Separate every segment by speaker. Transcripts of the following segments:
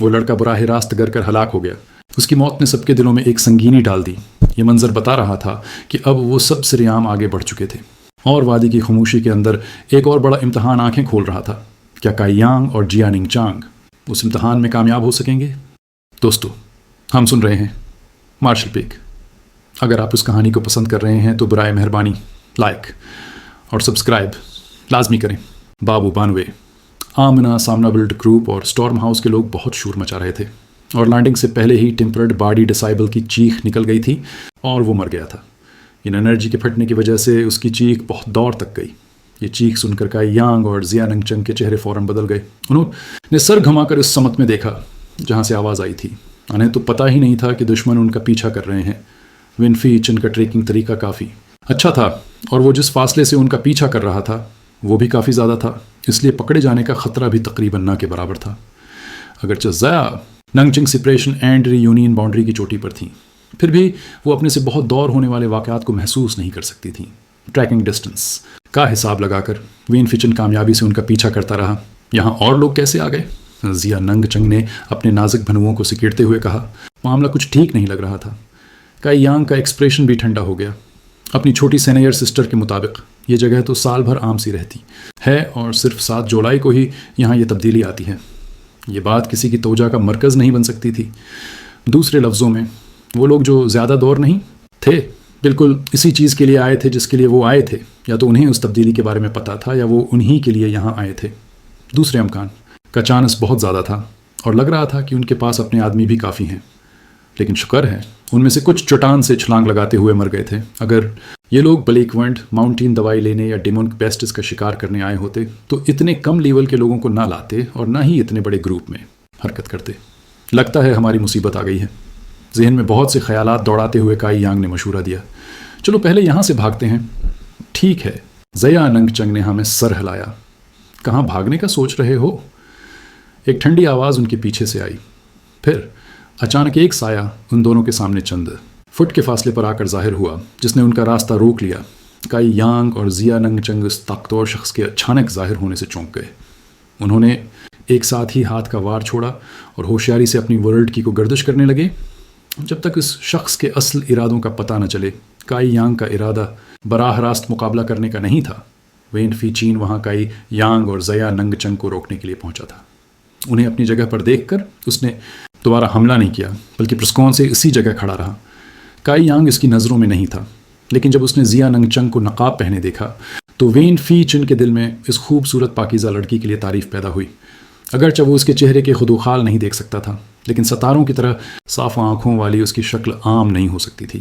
Speaker 1: وہ لڑکا براہ راست گر کر ہلاک ہو گیا۔ اس کی موت نے سب کے دلوں میں ایک سنگینی ڈال دی۔ یہ منظر بتا رہا تھا کہ اب وہ سب سریعام آگے بڑھ چکے تھے، اور وادی کی خاموشی کے اندر ایک اور بڑا امتحان آنکھیں کھول رہا تھا۔ کیا کائی یانگ اور جیاننگ چانگ اس امتحان میں کامیاب ہو سکیں گے؟ دوستو، ہم سن رہے ہیں مارشل پیک۔ اگر آپ اس کہانی کو پسند کر رہے ہیں تو برائے مہربانی لائک اور سبسکرائب لازمی کریں۔ بابو بانوے، آمنا سامنا بلڈ گروپ اور سٹارم ہاؤس کے لوگ بہت شور مچا رہے تھے، اور لینڈنگ سے پہلے ہی ٹیمپرڈ باڈی ڈسائبل کی چیخ نکل گئی تھی اور وہ مر گیا تھا۔ ان انرجی کے پھٹنے کی وجہ سے اس کی چیخ بہت دور تک گئی۔ یہ چیخ سن کر کائی یانگ اور زیاننگ چنگ کے چہرے فوراً بدل گئے۔ انہوں نے سر گھما کر اس سمت میں دیکھا جہاں سے آواز آئی تھی۔ انہیں تو پتہ ہی نہیں تھا کہ دشمن ان کا پیچھا کر رہے ہیں۔ ونفی چن کا ٹریکنگ طریقہ کافی اچھا تھا، اور وہ جس فاصلے سے ان کا پیچھا کر رہا تھا وہ بھی کافی زیادہ تھا، اس لیے پکڑے جانے کا خطرہ بھی تقریباً نہ کے برابر تھا۔ اگرچہ ضیا ننگچنگ separation and reunion boundary کی چوٹی پر تھیں، پھر بھی وہ اپنے سے بہت دور ہونے والے واقعات کو محسوس نہیں کر سکتی تھیں۔ ٹریکنگ ڈسٹنس کا حساب لگا کر وین فچن کامیابی سے ان کا پیچھا کرتا رہا۔ یہاں اور لوگ کیسے آ گئے؟ زیا ننگ چنگ نے اپنے نازک بھنوؤں کو سکیڑتے ہوئے کہا۔ معاملہ کچھ ٹھیک نہیں لگ رہا تھا۔ کائی یانگ کا ایکسپریشن بھی ٹھنڈا ہو گیا۔ اپنی چھوٹی سینئر سسٹر کے مطابق یہ جگہ تو سال بھر عام سی رہتی ہے، اور صرف 7 جولائی کو ہی یہاں یہ تبدیلی آتی ہے۔ یہ بات کسی کی توجہ کا مرکز نہیں بن سکتی تھی۔ دوسرے لفظوں میں، وہ لوگ جو زیادہ دور نہیں تھے بالکل اسی چیز کے لیے آئے تھے جس کے لیے وہ آئے تھے، یا تو انہیں اس تبدیلی کے بارے میں پتہ تھا یا وہ انہی کے لیے یہاں آئے تھے۔ دوسرے امکان کا چانس بہت زیادہ تھا، اور لگ رہا تھا کہ ان کے پاس اپنے آدمی بھی کافی ہیں، لیکن شکر ہے ان میں سے کچھ چٹان سے چھلانگ لگاتے ہوئے مر گئے تھے۔ اگر یہ لوگ بلیک ونڈ ماؤنٹین دوائی لینے یا ڈیمونک پیسٹس کا شکار کرنے آئے ہوتے تو اتنے کم لیول کے لوگوں کو نہ لاتے اور نہ ہی اتنے بڑے گروپ میں حرکت کرتے۔ لگتا ہے ہماری مصیبت آ گئی ہے۔ ذہن میں بہت سے خیالات دوڑاتے ہوئے کائی یانگ نے مشورہ دیا، چلو پہلے یہاں سے بھاگتے ہیں۔ ٹھیک ہے، زیا ننگ چنگ نے ہمیں سر ہلایا۔ کہاں بھاگنے کا سوچ رہے ہو؟ ایک ٹھنڈی آواز ان کے پیچھے سے آئی۔ پھر اچانک ایک سایہ ان دونوں کے سامنے چند فٹ کے فاصلے پر آ کر ظاہر ہوا، جس نے ان کا راستہ روک لیا۔ کائی یانگ اور زیا ننگ چنگ اس طاقتور شخص کے اچانک ظاہر ہونے سے چونک گئے۔ انہوں نے ایک ساتھ ہی ہاتھ کا وار چھوڑا اور ہوشیاری سے اپنی ورلڈ کی کو گردش کرنے لگے۔ جب تک اس شخص کے اصل ارادوں کا پتہ نہ چلے، کائی یانگ کا ارادہ براہ راست مقابلہ کرنے کا نہیں تھا۔ وین فی چین وہاں کائی یانگ اور زیا ننگ چنگ کو روکنے کے لیے پہنچا تھا۔ انہیں اپنی جگہ پر دیکھ کر اس نے دوبارہ حملہ نہیں کیا، بلکہ پرسکون سے اسی جگہ کھڑا رہا۔ کائی یانگ اس کی نظروں میں نہیں تھا، لیکن جب اس نے زیا ننگ چنگ کو نقاب پہنے دیکھا تو وین فی چن کے دل میں اس خوبصورت پاکیزہ لڑکی کے لیے تعریف پیدا ہوئی۔ اگرچہ وہ اس کے چہرے کے خدوخال نہیں دیکھ سکتا تھا، لیکن ستاروں کی طرح صاف آنکھوں والی اس کی شکل عام نہیں ہو سکتی تھی۔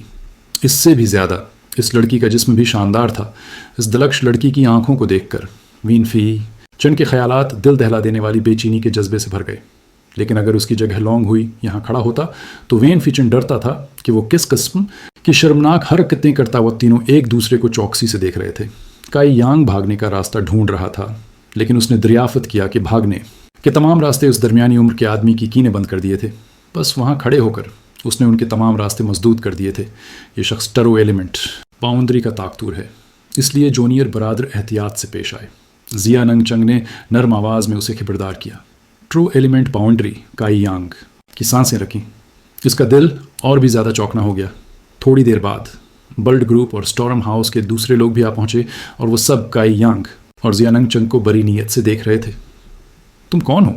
Speaker 1: اس سے بھی زیادہ اس لڑکی کا جسم بھی شاندار تھا۔ اس دلکش لڑکی کی آنکھوں کو دیکھ کر وین فی چن کے خیالات دل دہلا دینے والی بے چینی کے جذبے سے بھر گئے۔ لیکن اگر اس کی جگہ لونگ ہوئی یہاں کھڑا ہوتا تو وین فی چن ڈرتا تھا کہ وہ کس قسم کی شرمناک حرکتیں کرتا وہ تینوں ایک دوسرے کو چوکسی سے دیکھ رہے تھے۔ کائی یانگ بھاگنے کا راستہ ڈھونڈ رہا تھا، لیکن اس نے دریافت کیا کہ بھاگنے کے تمام راستے اس درمیانی عمر کے آدمی کی کینے بند کر دیے تھے۔ بس وہاں کھڑے ہو کر اس نے ان کے تمام راستے مسدود کر دیے تھے۔ یہ شخص ٹرو ایلیمنٹ باؤنڈری کا طاقتور ہے، اس لیے جونیئر برادر احتیاط سے پیش آئے۔ زیا ننگ چنگ نے نرم آواز میں اسے خبردار کیا۔ ٹرو ایلیمنٹ باؤنڈری کائی یانگ کی سانسیں رکھیں۔ اس کا دل اور بھی زیادہ چوکنا ہو گیا۔ تھوڑی دیر بعد بلڈ گروپ اور سٹارم ہاؤس کے دوسرے لوگ بھی آ پہنچے، اور وہ سب کائی یانگ اور زیا ننگ چنگ کو بری نیت سے دیکھ رہے تھے۔ تم کون ہو؟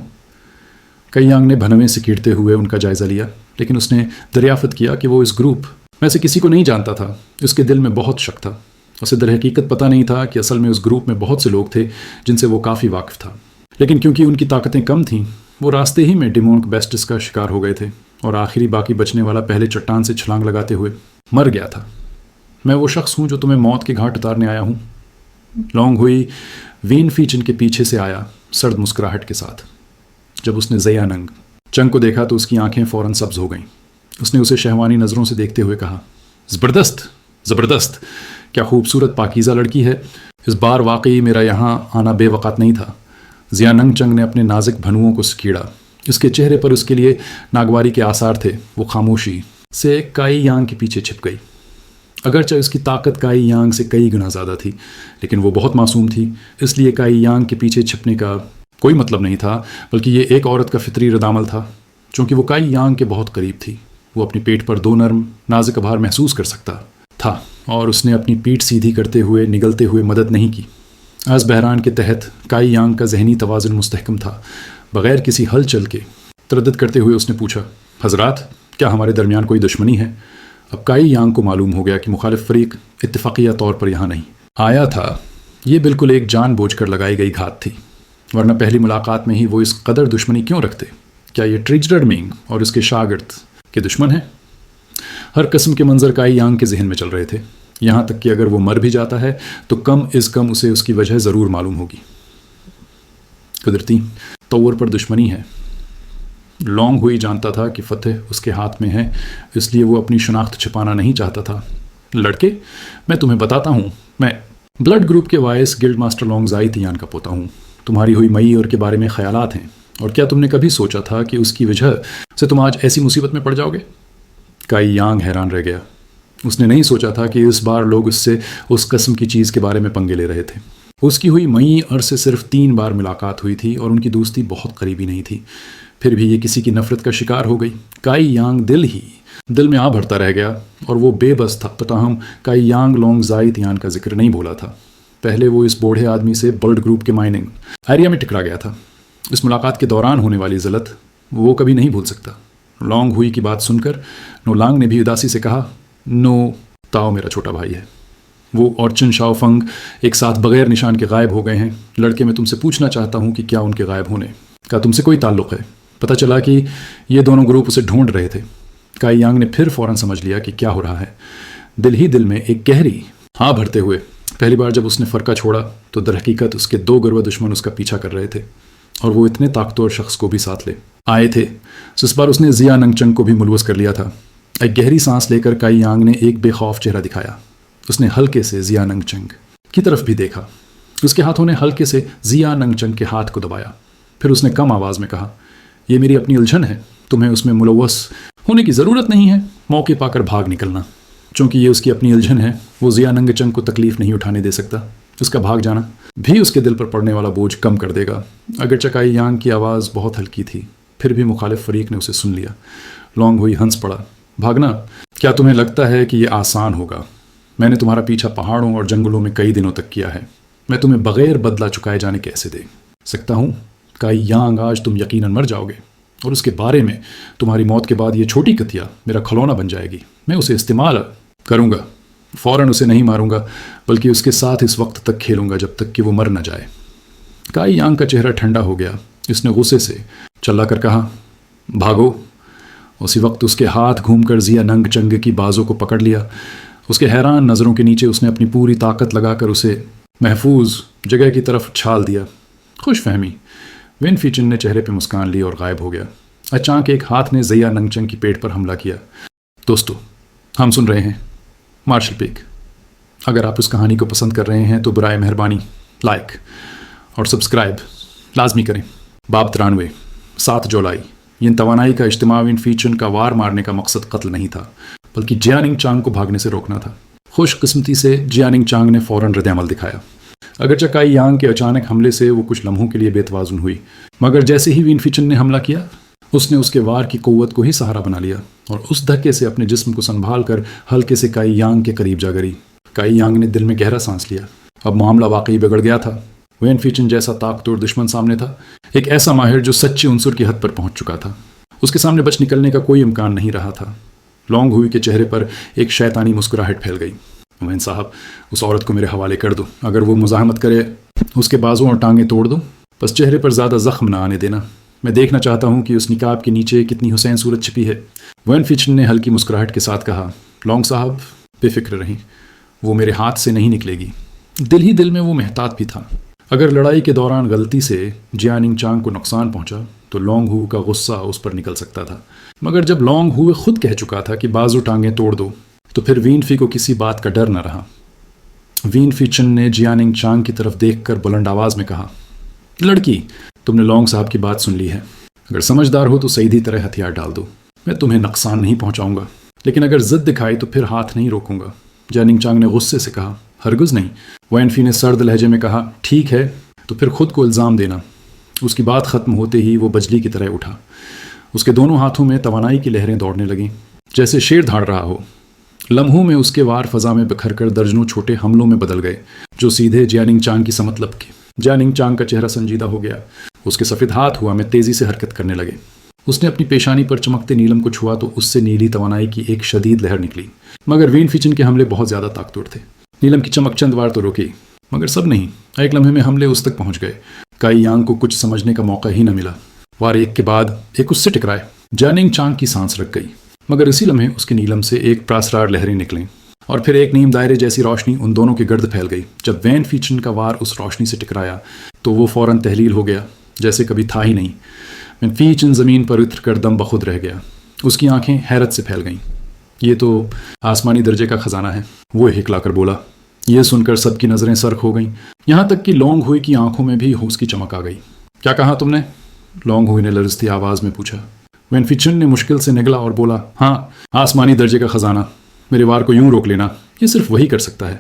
Speaker 1: کائی یانگ نے بھنویں سے کیڑتے ہوئے ان کا جائزہ لیا، لیکن اس نے دریافت کیا کہ وہ اس گروپ میں سے کسی کو نہیں جانتا تھا۔ اس کے دل میں بہت شک تھا۔ اسے در حقیقت پتہ نہیں تھا کہ اصل میں اس گروپ میں بہت سے لوگ تھے جن سے وہ کافی واقف تھا، لیکن کیونکہ ان کی طاقتیں کم تھیں وہ راستے ہی میں ڈیمونک بیسٹس کا شکار ہو گئے تھے، اور آخری باقی بچنے والا پہلے چٹان سے چھلانگ لگاتے ہوئے مر گیا تھا۔ میں وہ شخص ہوں جو تمہیں موت کے گھاٹ اتارنے آیا ہوں۔ لونگ ہوئی وین فی چن کے پیچھے سے آیا سرد مسکراہٹ کے ساتھ۔ جب اس نے زیا ننگ چنگ کو دیکھا تو اس کی آنکھیں فوراً سبز ہو گئیں۔ اس نے اسے شہوانی نظروں سے دیکھتے ہوئے کہا، زبردست زبردست، کیا خوبصورت پاکیزہ لڑکی ہے۔ اس بار واقعی میرا یہاں آنا بے وقت نہیں تھا۔ زیا ننگ چنگ نے اپنے نازک بھنوؤں کو سکیڑا۔ اس کے چہرے پر اس کے لیے ناگواری کے آثار تھے۔ وہ خاموشی سے کائی یانگ کے پیچھے چھپ گئی۔ اگرچہ اس کی طاقت کائی یانگ سے کئی گنا زیادہ تھی، لیکن وہ بہت معصوم تھی، اس لیے کائی یانگ کے پیچھے چھپنے کا کوئی مطلب نہیں تھا، بلکہ یہ ایک عورت کا فطری رد عمل تھا۔ چونکہ وہ کائی یانگ کے بہت قریب تھی۔ وہ اپنی پیٹھ پر 2 نرم نازک آبار محسوس کر سکتا تھا اور اس نے اپنی پیٹھ سیدھی کرتے ہوئے نگلتے ہوئے مدد نہیں کی۔ اس بحران کے تحت کائی یانگ کا ذہنی توازن مستحکم تھا۔ بغیر کسی ہلچل کے تردد کرتے ہوئے اس نے پوچھا، حضرات، کیا ہمارے درمیان کوئی دشمنی ہے؟ اب کائی یانگ کو معلوم ہو گیا کہ مخالف فریق اتفاقیہ طور پر یہاں نہیں آیا تھا۔ یہ بالکل ایک جان بوجھ کر لگائی گئی گھات تھی، ورنہ پہلی ملاقات میں ہی وہ اس قدر دشمنی کیوں رکھتے؟ کیا یہ ٹریجرڈ مینگ اور اس کے شاگرد کے دشمن ہیں؟ ہر قسم کے منظر کائی یانگ کے ذہن میں چل رہے تھے، یہاں تک کہ اگر وہ مر بھی جاتا ہے تو کم از کم اسے اس کی وجہ ضرور معلوم ہوگی۔ قدرتی طور پر دشمنی ہے۔ لونگ ہوئی جانتا تھا کہ فتح اس کے ہاتھ میں ہے، اس لیے وہ اپنی شناخت چھپانا نہیں چاہتا تھا۔ لڑکے، میں تمہیں بتاتا ہوں، میں بلڈ گروپ کے وائس گلڈ ماسٹر لونگ زائی تیان کا پوتا ہوں۔ تمہاری ہوئی مئی اور کے بارے میں خیالات ہیں، اور کیا تم نے کبھی سوچا تھا کہ اس کی وجہ سے تم آج ایسی مصیبت میں پڑ جاؤ گے؟ کائی یانگ حیران رہ گیا۔ اس نے نہیں سوچا تھا کہ اس بار لوگ اس سے اس قسم کی چیز کے بارے میں پنگے لے رہے تھے۔ اس کی ہوئی مئی عرصے صرف 3 بار ملاقات ہوئی تھی اور ان کی دوستی بہت قریبی نہیں تھی، پھر بھی یہ کسی کی نفرت کا شکار ہو گئی۔ کائی یانگ دل میں آ بھرتا رہ گیا اور وہ بے بس تھا۔ تاہم کائی یانگ لونگ زائی تیان کا ذکر نہیں بولا تھا۔ پہلے وہ اس بوڑھے آدمی سے بلڈ گروپ کے مائننگ ایریا میں ٹکرا گیا تھا۔ اس ملاقات کے دوران ہونے والی ذلت وہ کبھی نہیں بھول سکتا۔ لونگ ہوئی کی بات سن کر نو لانگ نے بھی اداسی سے کہا، نو تاؤ میرا چھوٹا بھائی ہے۔ وہ اور چن شاؤ فنگ ایک ساتھ بغیر نشان کے غائب ہو گئے ہیں۔ لڑکے، میں تم سے پوچھنا چاہتا ہوں کہ کیا ان کے غائب ہونے کا تم سے کوئی تعلق ہے؟ پتہ چلا کہ یہ دونوں گروپ اسے ڈھونڈ رہے تھے۔ کائی یانگ نے پھر فوراً سمجھ لیا کہ کیا ہو رہا ہے۔ دل ہی دل میں ایک گہری ہاں بھرتے ہوئے پہلی بار جب اس نے فرقہ چھوڑا تو در حقیقت اس کے 2 گروہ دشمن اس کا پیچھا کر رہے تھے، اور وہ اتنے طاقتور شخص کو بھی ساتھ لے آئے تھے۔ اس بار اس نے زیا ننگ چنگ کو بھی ملوث کر لیا تھا۔ ایک گہری سانس لے کر کائی یانگ نے ایک بے خوف چہرہ دکھایا۔ اس نے ہلکے سے زیا ننگ چنگ کی طرف بھی دیکھا۔ اس کے ہاتھوں نے ہلکے سے زیا ننگ چنگ کے ہاتھ کو دبایا۔ پھر اس نے کم آواز میں کہا، یہ میری اپنی الجھن ہے، تمہیں اس میں ملوث ہونے کی ضرورت نہیں ہے۔ موقع پا کر بھاگ نکلنا، چونکہ یہ اس کی اپنی الجھن ہے، وہ زیا ننگ چنگ کو تکلیف نہیں اٹھانے دے سکتا۔ اس کا بھاگ جانا بھی اس کے دل پر پڑنے والا بوجھ کم کر دے گا۔ اگرچہ کائی یانگ کی آواز بہت ہلکی تھی، پھر بھی مخالف فریق نے اسے سن لیا۔ لونگ ہوئی ہنس پڑا، بھاگنا؟ کیا تمہیں لگتا ہے کہ یہ آسان ہوگا؟ میں نے تمہارا پیچھا پہاڑوں اور جنگلوں میں کئی دنوں تک کیا ہے، میں تمہیں بغیر بدلہ چکائے جانے کیسے دے سکتا ہوں؟ کائی یانگ، آج تم یقیناً مر جاؤ گے، اور اس کے بارے میں تمہاری موت کے بعد یہ چھوٹی کتیا میرا کھلونا بن جائے گی۔ میں اسے استعمال کروں گا، فوراً اسے نہیں ماروں گا، بلکہ اس کے ساتھ اس وقت تک کھیلوں گا جب تک کہ وہ مر نہ جائے۔ کائی یانگ کا چہرہ ٹھنڈا ہو گیا۔ اس نے غصے سے چلا کر کہا، بھاگو۔ اسی وقت اس کے ہاتھ گھوم کر زیا ننگ چنگ کی بازوں کو پکڑ لیا۔ اس کے حیران نظروں کے نیچے اس نے اپنی پوری طاقت لگا کر اسے محفوظ جگہ کی طرف چھال دیا۔ خوش فہمی۔ وین فیچن نے چہرے پہ مسکان لی اور غائب ہو گیا۔ اچانک ایک ہاتھ نے زیا ننگ چنگ کی پیٹھ پر حملہ کیا۔ دوستو، ہم سن رہے ہیں مارشل پیک۔ اگر آپ اس کہانی کو پسند کر رہے ہیں تو برائے مہربانی لائک اور سبسکرائب لازمی کریں۔ باب 93، 7 جولائی۔ یہ توانائی کا اجتماع وین فیچن کا وار مارنے کا مقصد قتل نہیں تھا، بلکہ جیاننگ چانگ کو بھاگنے سے روکنا تھا۔ خوش قسمتی سے جیاننگ چانگ نے فوراً رد عمل دکھایا۔ اگرچہ کائی یانگ کے اچانک حملے سے وہ کچھ لمحوں کے لیے بے توازن ہوئی، مگر جیسے ہی وین فیچن نے حملہ کیا، اس نے اس کے وار کی قوت کو ہی سہارا بنا لیا اور اس دھکے سے اپنے جسم کو سنبھال کر ہلکے سے کائی یانگ کے قریب جا گری۔ کائی یانگ نے دل میں گہرا سانس لیا۔ اب معاملہ واقعی بگڑ گیا تھا۔ وین فیچن جیسا طاقتور دشمن سامنے تھا، ایک ایسا ماہر جو سچے عنصر کی حد پر پہنچ چکا تھا۔ اس کے سامنے بچ نکلنے کا کوئی امکان نہیں رہا تھا۔ لونگ ہوئی کے چہرے پر ایک شیطانی مسکراہٹ پھیل گئی۔ وین صاحب، اس عورت کو میرے حوالے کر دو، اگر وہ مزاحمت کرے اس کے بازوں اور ٹانگیں توڑ دو، بس چہرے پر زیادہ زخم نہ آنے دینا۔ میں دیکھنا چاہتا ہوں کہ اس نقاب کے نیچے کتنی حسین صورت چھپی ہے۔ وین فیچن نے ہلکی مسکراہٹ کے ساتھ کہا، لونگ صاحب بے فکر رہیں، وہ میرے ہاتھ سے نہیں نکلے گی۔ دل ہی دل میں وہ محتاط بھی تھا، اگر لڑائی کے دوران غلطی سے جیاننگ چانگ کو نقصان پہنچا تو لونگ ہو کا غصہ اس پر نکل سکتا تھا، مگر جب لونگ ہو خود کہہ چکا تھا کہ بازو ٹانگیں توڑ دو تو پھر وین فی کو کسی بات کا ڈر نہ رہا۔ وین فیچن نے جیاننگ چانگ کی طرف دیکھ کر بلند آواز میں کہا، لڑکی، تم نے لونگ صاحب کی بات سن لی ہے، اگر سمجھدار ہو تو سیدھی طرح ہتھیار ڈال دو، میں تمہیں نقصان نہیں پہنچاؤں گا، لیکن اگر ضد دکھائی تو پھر ہاتھ نہیں روکوں گا۔ جیاننگ چانگ نے غصے سے کہا، ہرگز نہیں۔ وین فی نے سرد لہجے میں کہا، ٹھیک ہے تو پھر خود کو الزام دینا۔ اس کی بات ختم ہوتے ہی وہ بجلی کی طرح اٹھا۔ اس کے دونوں ہاتھوں میں توانائی کی لہریں دوڑنے لگیں جیسے شیر دھاڑ رہا ہو۔ لمحوں میں اس کے وار فضا میں بکھر کر درجنوں چھوٹے حملوں میں بدل گئے جو سیدھے جیاننگ چانگ کی سمت لپکے۔ جیاننگ چانگ کا چہرہ سنجیدہ ہو گیا، اس کے سفید ہاتھ ہوا میں تیزی سے حرکت کرنے لگے۔ اس نے اپنی پیشانی پر چمکتے نیلم کو چھوا تو اس سے نیلی توانائی کی ایک شدید لہر نکلی، مگر وین فیچن کے حملے بہت زیادہ طاقتور تھے۔ نیلم کی چمک چند وار تو رکی، مگر سب نہیں۔ ایک لمحے میں حملے اس تک پہنچ گئے، کائی یانگ کو کچھ سمجھنے کا موقع ہی نہ ملا۔ وار ایک کے بعد ایک اس سے ٹکرائے۔ جیاننگ چانگ کی سانس رک گئی، مگر اسی لمحے اس کے نیلم سے ایک پراسرار لہریں نکلیں اور پھر ایک نیم دائرے جیسی روشنی ان دونوں کے گرد پھیل گئی۔ جب وین فیچن کا وار اس روشنی سے ٹکرایا تو وہ فوراً تحلیل ہو گیا جیسے کبھی تھا ہی نہیں۔ وین فیچن زمین پر اتر کر دم بخود رہ گیا، اس کی آنکھیں حیرت سے پھیل گئیں۔ یہ تو آسمانی درجے کا خزانہ ہے، وہ ہکلا کر بولا۔ یہ سن کر سب کی نظریں سرخ ہو گئیں، یہاں تک کہ لونگ ہوئی کی آنکھوں میں بھی ہوش کی چمک آ گئی۔ کیا کہا تم نے؟ لونگ ہوئی نے لرزتی آواز میں پوچھا۔ وین فیچن نے مشکل سے نگلا اور بولا، ہاں، آسمانی درجے کا خزانہ۔ میرے وار کو یوں روک لینا، یہ صرف وہی کر سکتا ہے۔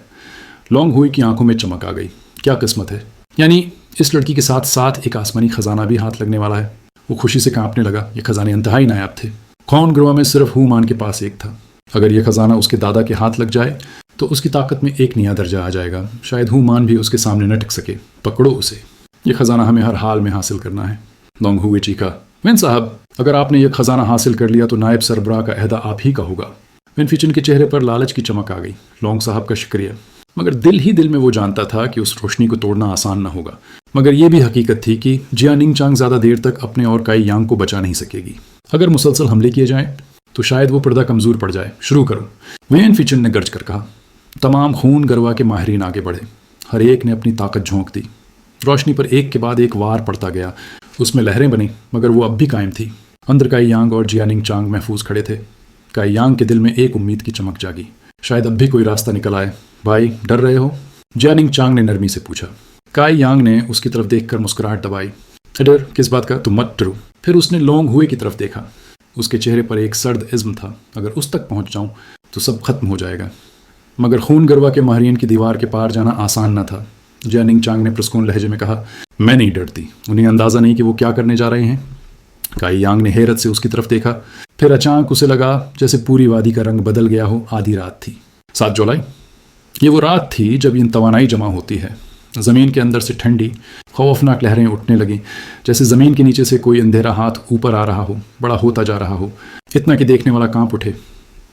Speaker 1: لونگ ہوئی کی آنکھوں میں چمک آ گئی۔ کیا قسمت ہے، یعنی اس لڑکی کے ساتھ ساتھ ایک آسمانی خزانہ بھی ہاتھ لگنے والا ہے۔ وہ خوشی سے کانپنے لگا، یہ خزانے انتہائی نایاب تھے۔ خون گروہ میں صرف ہو مان کے پاس ایک تھا، اگر یہ خزانہ اس کے دادا کے ہاتھ لگ جائے تو اس کی طاقت میں ایک نیا درجہ آ جائے گا، شاید ہو مان بھی اس کے سامنے نہ ٹک سکے۔ پکڑو اسے، یہ خزانہ ہمیں ہر حال میں حاصل کرنا ہے۔ لونگ ہوئی چیخا، وین صاحب، اگر آپ نے یہ خزانہ حاصل کر لیا تو نائب سربراہ کا عہدہ آپ ہی کا ہوگا۔ وین فیچن کے چہرے پر لالچ کی چمک آ گئی۔ لونگ صاحب کا شکریہ، مگر دل ہی دل میں وہ جانتا تھا کہ اس روشنی کو توڑنا آسان نہ ہوگا۔ مگر یہ بھی حقیقت تھی کہ جیاننگ چانگ زیادہ دیر تک اپنے اور کائی یانگ کو بچا نہیں سکے گی۔ اگر مسلسل حملے کیے جائیں تو شاید وہ پردہ کمزور پڑ جائے۔ شروع کرو، وین فیچن نے گرج کر کہا۔ تمام خون گروا کے ماہرین آگے بڑھے، ہر ایک نے اپنی طاقت جھونک دی۔ روشنی پر ایک کے بعد ایک وار پڑتا گیا، اس میں لہریں بنیں مگر وہ اب بھی قائم تھی۔ اندر کائی یانگ اور جیاننگ چانگ محفوظ کھڑے تھے۔ کائی یانگ کے دل میں ایک امید کی چمک جاگی، شاید اب بھی کوئی راستہ نکل آئے۔ بھائی، ڈر رہے ہو؟ جیاننگ چانگ نے نرمی سے پوچھا۔ کائی یانگ نے اس کی طرف دیکھ کر مسکراہٹ دبائی۔ ڈر کس بات کا؟ تم مت ڈرو۔ پھر اس نے لونگ ہوئے کی طرف دیکھا، اس کے چہرے پر ایک سرد عزم تھا۔ اگر اس تک پہنچ جاؤں تو سب ختم ہو جائے گا۔ مگر خون گروا کے ماہرین کی دیوار کے پار جانا آسان نہ تھا۔ جیاننگ چانگ نے پرسکون لہجے میں کہا، میں نہیں ڈرتی، انہیں اندازہ نہیں کہ وہ کیا کرنے جا رہے ہیں۔ کائی یانگ نے حیرت سے اس کی طرف دیکھا، پھر اچانک اسے لگا جیسے پوری وادی کا رنگ بدل گیا ہو۔ آدھی رات تھی، 7 جولائی۔ یہ وہ رات تھی جب یہ توانائی جمع ہوتی ہے۔ زمین کے اندر سے ٹھنڈی خوفناک لہریں اٹھنے لگیں، جیسے زمین کے نیچے سے کوئی اندھیرا ہاتھ اوپر آ رہا ہو، بڑا ہوتا جا رہا ہو، اتنا کہ دیکھنے والا کانپ اٹھے۔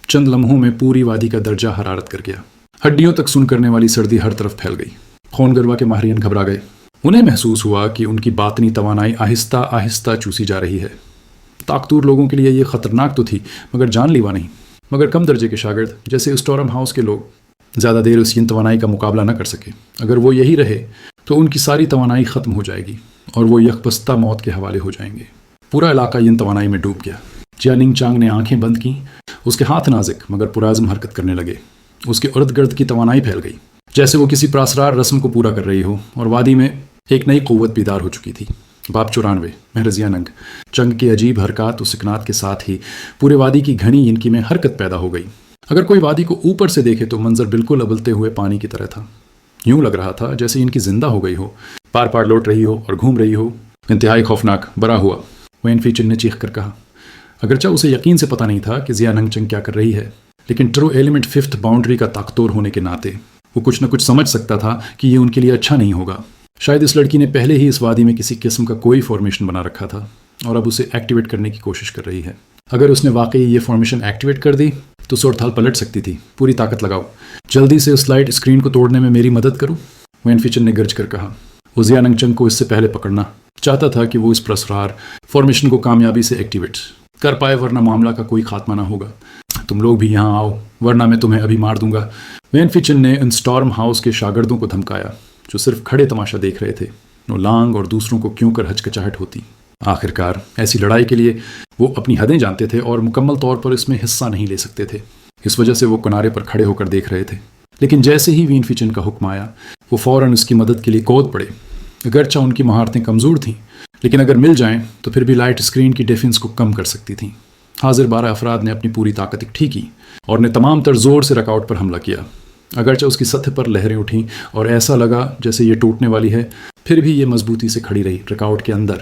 Speaker 1: چند لمحوں میں پوری وادی کا درجہ حرارت کر گیا، ہڈیوں تک سن کرنے والی سردی ہر طرف پھیل گئی۔ خون گروا کے ماہرین گھبرا گئے، انہیں محسوس ہوا کہ ان کی باطنی توانائی آہستہ آہستہ چوسی جا رہی ہے۔ طاقتور لوگوں کے لیے یہ خطرناک تو تھی مگر جان لیوا نہیں۔ مگر کم درجے کے شاگرد جیسے اسٹورم ہاؤس کے لوگ زیادہ دیر اس ین توانائی کا مقابلہ نہ کر سکے۔ اگر وہ یہی رہے تو ان کی ساری توانائی ختم ہو جائے گی اور وہ یکبستہ موت کے حوالے ہو جائیں گے۔ پورا علاقہ ین توانائی میں ڈوب گیا۔ جیاننگ چانگ نے آنکھیں بند کیں، اس کے ہاتھ نازک مگر پرعزم حرکت کرنے لگے۔ اس کے ارد گرد کی توانائی پھیل گئی جیسے وہ کسی پراسرار رسم کو پورا کر رہی ہو، اور وادی میں ایک نئی قوت بیدار ہو چکی تھی۔ باب 94 مہرزیاننگ چنگ کی عجیب حرکات و سکنات کے ساتھ ہی پورے وادی کی گھنی ینکی میں حرکت پیدا ہو گئی۔ اگر کوئی وادی کو اوپر سے دیکھے تو منظر بالکل ابلتے ہوئے پانی کی طرح تھا۔ یوں لگ رہا تھا جیسے ان کی زندہ ہو گئی ہو، پار پار لوٹ رہی ہو اور گھوم رہی ہو۔ انتہائی خوفناک، برا ہوا، وین فیچن نے چیخ کر کہا۔ اگرچہ اسے یقین سے پتہ نہیں تھا کہ جیاننگ چنگ کیا کر رہی ہے، لیکن ٹرو ایلیمنٹ 5th باؤنڈری کا طاقتور ہونے کے ناطے وہ کچھ نہ کچھ سمجھ سکتا تھا کہ یہ ان کے لیے اچھا نہیں ہوگا۔ شاید اس لڑکی نے پہلے ہی اس وادی میں کسی قسم کا کوئی فارمیشن بنا رکھا تھا اور اب اسے ایکٹیویٹ کرنے کی کوشش کر رہی ہے۔ اگر اس نے واقعی یہ فارمیشن ایکٹیویٹ کر دی تو صورتحال پلٹ سکتی تھی۔ پوری طاقت لگاؤ، جلدی سے اس لائٹ اسکرین کو توڑنے میں میری مدد کرو، وین فیچن نے گرج کر کہا۔ وہ جیاننگ چنگ کو اس سے پہلے پکڑنا چاہتا تھا کہ وہ اس پراسرار فارمیشن کو کامیابی سے ایکٹیویٹ کر پائے، ورنہ معاملہ کا کوئی خاتمہ نہ ہوگا۔ تم لوگ بھی یہاں آؤ ورنہ میں تمہیں ابھی مار دوں گا، وین فیچن نے ان اسٹارم ہاؤس کے شاگردوں کو دھمکایا جو صرف کھڑے تماشا دیکھ رہے تھے۔ نو لانگ اور دوسروں کو کیوں کر ہچکچاہٹ ہوتی۔ آخرکار ایسی لڑائی کے لیے وہ اپنی حدیں جانتے تھے اور مکمل طور پر اس میں حصہ نہیں لے سکتے تھے، اس وجہ سے وہ کنارے پر کھڑے ہو کر دیکھ رہے تھے۔ لیکن جیسے ہی وین فیچن کا حکم آیا وہ فوراً اس کی مدد کے لیے کود پڑے۔ اگرچہ ان کی مہارتیں کمزور تھیں لیکن اگر مل جائیں تو پھر بھی لائٹ اسکرین کی ڈیفنس کو کم کر سکتی تھیں۔ حاضر 12 افراد نے اپنی پوری طاقت اکٹھی کی اور نے تمام تر زور سے رک آؤٹ پر حملہ کیا۔ اگرچہ اس کی سطح پر لہریں اٹھیں اور ایسا لگا جیسے یہ ٹوٹنے والی ہے، پھر بھی یہ مضبوطی سے کھڑی رہی۔ رک آؤٹ کے اندر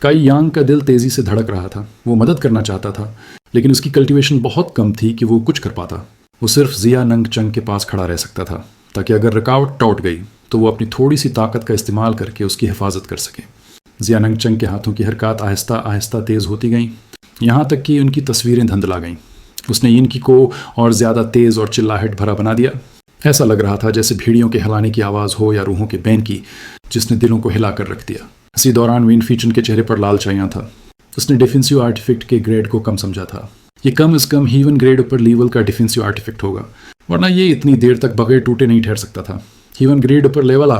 Speaker 1: کائی یانگ کا دل تیزی سے دھڑک رہا تھا. وہ مدد کرنا چاہتا تھا لیکن اس کی کلٹیویشن بہت کم تھی کہ وہ کچھ کر پاتا. وہ صرف زیا ننگ چنگ کے پاس کھڑا رہ سکتا تھا تاکہ اگر رکاوٹ ٹوٹ گئی تو وہ اپنی تھوڑی سی طاقت کا استعمال کر کے اس کی حفاظت کر سکے. زیا ننگ چنگ کے ہاتھوں کی حرکات آہستہ آہستہ تیز ہوتی گئیں یہاں تک کہ ان کی تصویریں دھندلا گئیں. اس نے ین کی کو اور زیادہ تیز اور چلاہٹ بھرا بنا دیا. ایسا لگ رہا تھا جیسے بھیڑیوں کے ہلانے کی آواز ہو یا روحوں کے بین کی جس نے دلوں کو ہلا کر رکھ دیا. اسی دوران وین فیچن کے چہرے پر لال چھائیاں تھا. اس نے ڈیفینسیو آرٹیفیکٹ کے گریڈ کو کم سمجھا تھا. یہ کم از کم ہیون گریڈ اوپر لیول کا ڈیفینسیو آرٹیفیکٹ ہوگا ورنہ یہ اتنی دیر تک بغیر ٹوٹے نہیں ٹھہر سکتا تھا. ہیون گریڈ اوپر لیول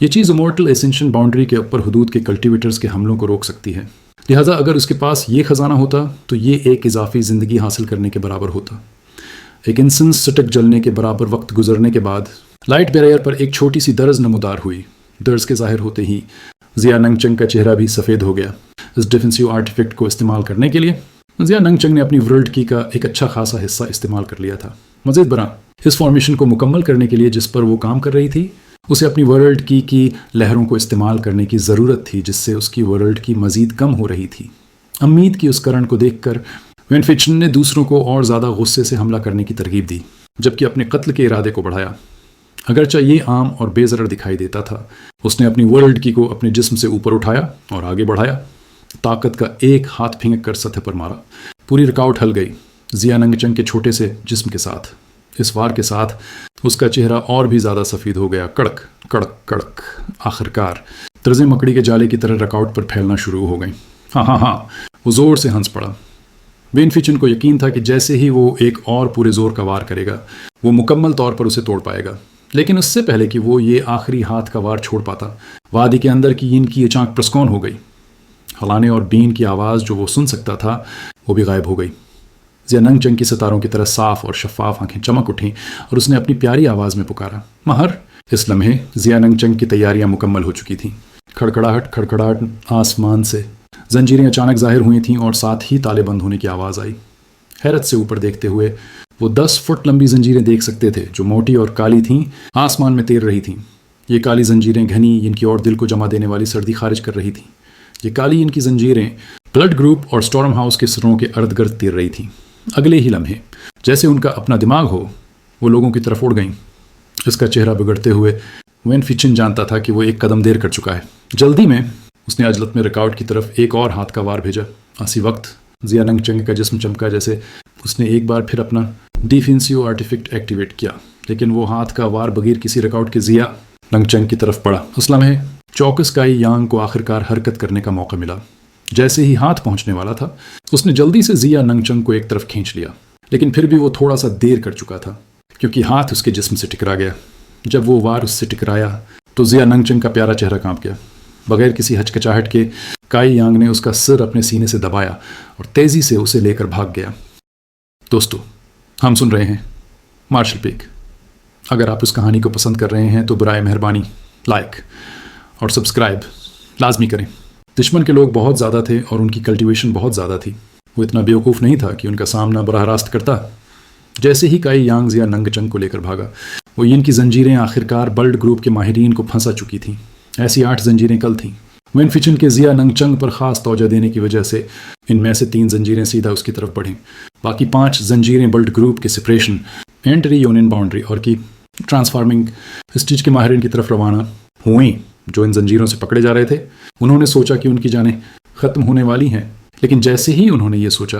Speaker 1: یہ چیز امورٹل اسینشن باؤنڈری کے اوپر حدود کے کلٹیویٹرز کے حملوں کو روک سکتی ہے. لہٰذا اگر اس کے پاس یہ خزانہ ہوتا تو یہ ایک اضافی زندگی حاصل کرنے کے برابر ہوتا. ایک انسنس سٹک جلنے کے برابر وقت گزرنے کے بعد لائٹ بیریئر پر ایک چھوٹی سی درز نمودار ہوئی. درز کے ظاہر ہوتے ہی زیا ننگ چنگ کا چہرہ بھی سفید ہو گیا. اس ڈیفینسیو آرٹیفیکٹ کو استعمال کرنے کے لیے زیا ننگ چنگ نے اپنی ورلڈ کی کا ایک اچھا خاصا حصہ استعمال کر لیا تھا. مزید برآں اس فارمیشن کو مکمل کرنے کے لیے جس پر وہ کام کر رہی تھی اسے اپنی ورلڈ کی لہروں کو استعمال کرنے کی ضرورت تھی جس سے اس کی ورلڈ کی مزید کم ہو رہی تھی. امید کی اس کرن کو دیکھ کر وین فیچن نے دوسروں کو اور زیادہ غصے سے حملہ کرنے کی ترغیب دی جبکہ اپنے قتل کے ارادے کو بڑھایا. اگرچہ یہ عام اور بے ضرر دکھائی دیتا تھا اس نے اپنی ورلڈ کی کو اپنے جسم سے اوپر اٹھایا اور آگے بڑھایا. طاقت کا ایک ہاتھ پھینک کر سطح پر مارا. پوری رکاوٹ ہل گئی زیا ننگ چنگ کے چھوٹے سے جسم کے ساتھ. اس وار کے ساتھ اس کا چہرہ اور بھی زیادہ سفید ہو گیا. کڑک کڑک کڑک. آخرکار طرزیں مکڑی کے جالے کی طرح رکاوٹ پر پھیلنا شروع ہو گئیں. ہاں وہ زور سے ہنس پڑا. وین فیچن کو یقین تھا کہ جیسے ہی وہ ایک اور پورے زور کا وار کرے گا وہ مکمل طور پر اسے توڑ پائے گا. لیکن اس سے پہلے کہ وہ یہ آخری ہاتھ کا وار چھوڑ پاتا وادی کے اندر کی ین کی اچانک پرسکون ہو گئی. ہلانے اور بین کی آواز جو وہ سن سکتا تھا وہ بھی غائب ہو گئی. زیا ننگ چنگ کی ستاروں کی طرح صاف اور شفاف آنکھیں چمک اٹھیں اور اس نے اپنی پیاری آواز میں پکارا مہر. اس لمحے زیا ننگ چنگ کی تیاریاں مکمل ہو چکی تھیں. کھڑکھڑاہٹ کھڑکھڑاہٹ آسمان سے زنجیریں اچانک ظاہر ہوئی تھیں اور ساتھ ہی تالے بند ہونے کی آواز آئی. حیرت سے اوپر دیکھتے ہوئے وہ 10 فٹ لمبی زنجیریں دیکھ سکتے تھے جو موٹی اور کالی تھیں آسمان میں تیر رہی تھیں. یہ کالی زنجیریں گھنی ان کی اور دل کو جما دینے والی سردی خارج کر رہی تھیں. یہ کالی ان کی زنجیریں بلڈ گروپ اور سٹورم ہاؤس کے سروں کے ارد گرد تیر رہی تھیں. اگلے ہی لمحے جیسے ان کا اپنا دماغ ہو وہ لوگوں کی طرف اڑ گئیں. اس کا چہرہ بگڑتے ہوئے وین فیچن جانتا تھا کہ وہ ایک قدم دیر کر چکا ہے. جلدی میں اس نے عجلت میں رکاوٹ کی طرف ایک اور ہاتھ کا وار بھیجا. اسی وقت زیا ننگ چنگ کا جسم چمکا جیسے اس نے ایک بار پھر اپنا ڈیفینسیو آرٹیفیکٹ ایکٹیویٹ کیا لیکن وہ ہاتھ کا وار بغیر کسی رکاوٹ کے زیا ننگ چنگ کی طرف پڑا. اس لمحے چوکس کائی یانگ کو آخرکار حرکت کرنے کا موقع ملا. جیسے ہی ہاتھ پہنچنے والا تھا اس نے جلدی سے زیا ننگ چنگ کو ایک طرف کھینچ لیا لیکن پھر بھی وہ تھوڑا سا دیر کر چکا تھا کیونکہ ہاتھ اس کے جسم سے ٹکرا گیا. جب وہ وار اس سے ٹکرایا تو زیا ننگ چنگ کا پیارا چہرہ کانپ گیا. بغیر کسی ہچکچاہٹ کے کائی یانگ نے اس کا سر اپنے سینے سے دبایا اور تیزی سے اسے لے کر بھاگ گیا. دوستو ہم سن رہے ہیں مارشل پیک. اگر آپ اس کہانی کو پسند کر رہے ہیں تو برائے مہربانی لائک اور سبسکرائب لازمی کریں. دشمن کے لوگ بہت زیادہ تھے اور ان کی کلٹیویشن بہت زیادہ تھی. وہ اتنا بیوقوف نہیں تھا کہ ان کا سامنا براہ راست کرتا. جیسے ہی کائی یانگ زیا ننگ چنگ کو لے کر بھاگا وہ ان کی زنجیریں آخرکار بلڈ گروپ کے ماہرین کو پھنسا چکی تھیں. ایسی 8 زنجیریں کل تھیں. وین فیچن کے زیا ننگ چنگ پر خاص توجہ دینے کی وجہ سے ان میں سے 3 زنجیریں سیدھا اس کی طرف بڑھیں. باقی 5 زنجیریں بلڈ گروپ کے سپریشن اینٹری یونین باؤنڈری اور کی ٹرانسفارمنگ اسٹیج کے ماہرین کی طرف روانہ ہوئیں جو ان زنجیروں سے پکڑے جا رہے تھے. انہوں نے سوچا کہ ان کی جانیں ختم ہونے والی ہیں لیکن جیسے ہی انہوں نے یہ سوچا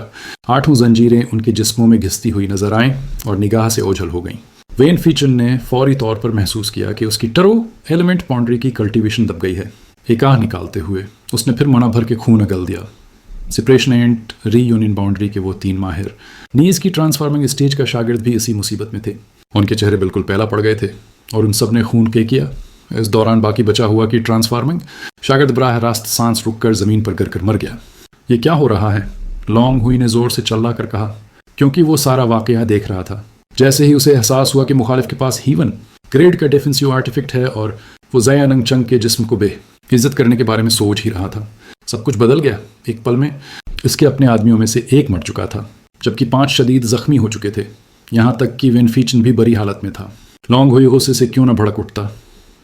Speaker 1: 8 زنجیریں ان کے جسموں میں گھستی ہوئی نظر آئیں اور نگاہ سے اوجھل ہو گئیں. وین فیچن نے فوری طور پر محسوس کیا کہ اس کی ٹرو ایلیمنٹ باؤنڈری کی کلٹیویشن دب گئی ہے. ایک آہ نکالتے ہوئے اس نے پھر منہ بھر کے خون اگل دیا. سپریشن اینٹ ری یونین باؤنڈری کے وہ 3 ماہر نیز کی ٹرانسفارمنگ اسٹیج کا شاگرد بھی اسی مصیبت میں تھے. ان کے چہرے بالکل پیلا پڑ گئے تھے اور ان سب نے خون کے کیا. اس دوران باقی بچا ہوا کہ ٹرانسفارمنگ شاگرد براہ راست سانس رک کر زمین پر گر کر مر گیا. یہ کیا ہو رہا ہے؟ لانگ ہوئی نے زور سے چلا کر کہا کیونکہ وہ سارا واقعہ دیکھ رہا تھا. جیسے ہی اسے احساس ہوا کہ مخالف کے پاس ہیون گریڈ کا ڈیفینسیو آرٹیفیکٹ ہے اور وہ زیا ننگ چنگ کے جسم کو بے عزت کرنے کے بارے میں سوچ ہی رہا تھا. سب کچھ بدل گیا. ایک پل میں اس کے اپنے آدمیوں میں سے ایک مر چکا تھا جبکہ 5 شدید زخمی ہو چکے تھے. یہاں تک کہ وین فیچن بھی بری حالت میں تھا. لانگ ہوئی غصے سے کیوں نہ بھڑک اٹھتا.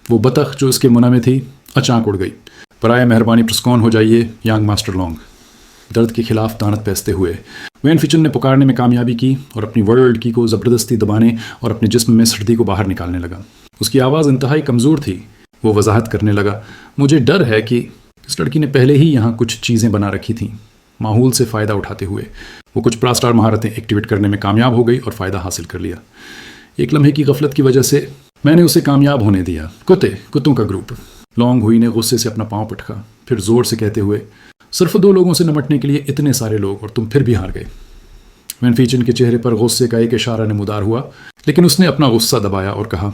Speaker 1: وہ بطخ جو اس کے منہ میں تھی اچانک اڑ گئی۔ برائے مہربانی پرسکون ہو جائیے یانگ ماسٹر لانگ۔ درد کے خلاف دانت پیستے ہوئے وین فچن نے پکارنے میں کامیابی کی اور اپنی ورلڈ کی کو زبردستی دبانے اور اپنے جسم میں سردی کو باہر نکالنے لگا۔ اس کی آواز انتہائی کمزور تھی۔ وہ وضاحت کرنے لگا، مجھے ڈر ہے کہ اس لڑکی نے پہلے ہی یہاں کچھ چیزیں بنا رکھی تھیں۔ ماحول سے فائدہ اٹھاتے ہوئے وہ کچھ پلاسٹر مہارتیں ایکٹیویٹ کرنے میں کامیاب ہو گئی اور فائدہ حاصل کر لیا۔ ایک لمحے کی غفلت کی وجہ سے میں نے اسے کامیاب ہونے دیا۔ کتوں کا گروپ۔ لانگ ہوئی نے غصے سے اپنا پاؤں پٹکا، پھر زور سے کہتے ہوئے، صرف 2 لوگوں سے نمٹنے کے لیے اتنے سارے لوگ اور تم پھر بھی ہار گئے۔ وین فیچن کے چہرے پر غصے کا ایک اشارہ نمودار ہوا، لیکن اس نے اپنا غصہ دبایا اور کہا،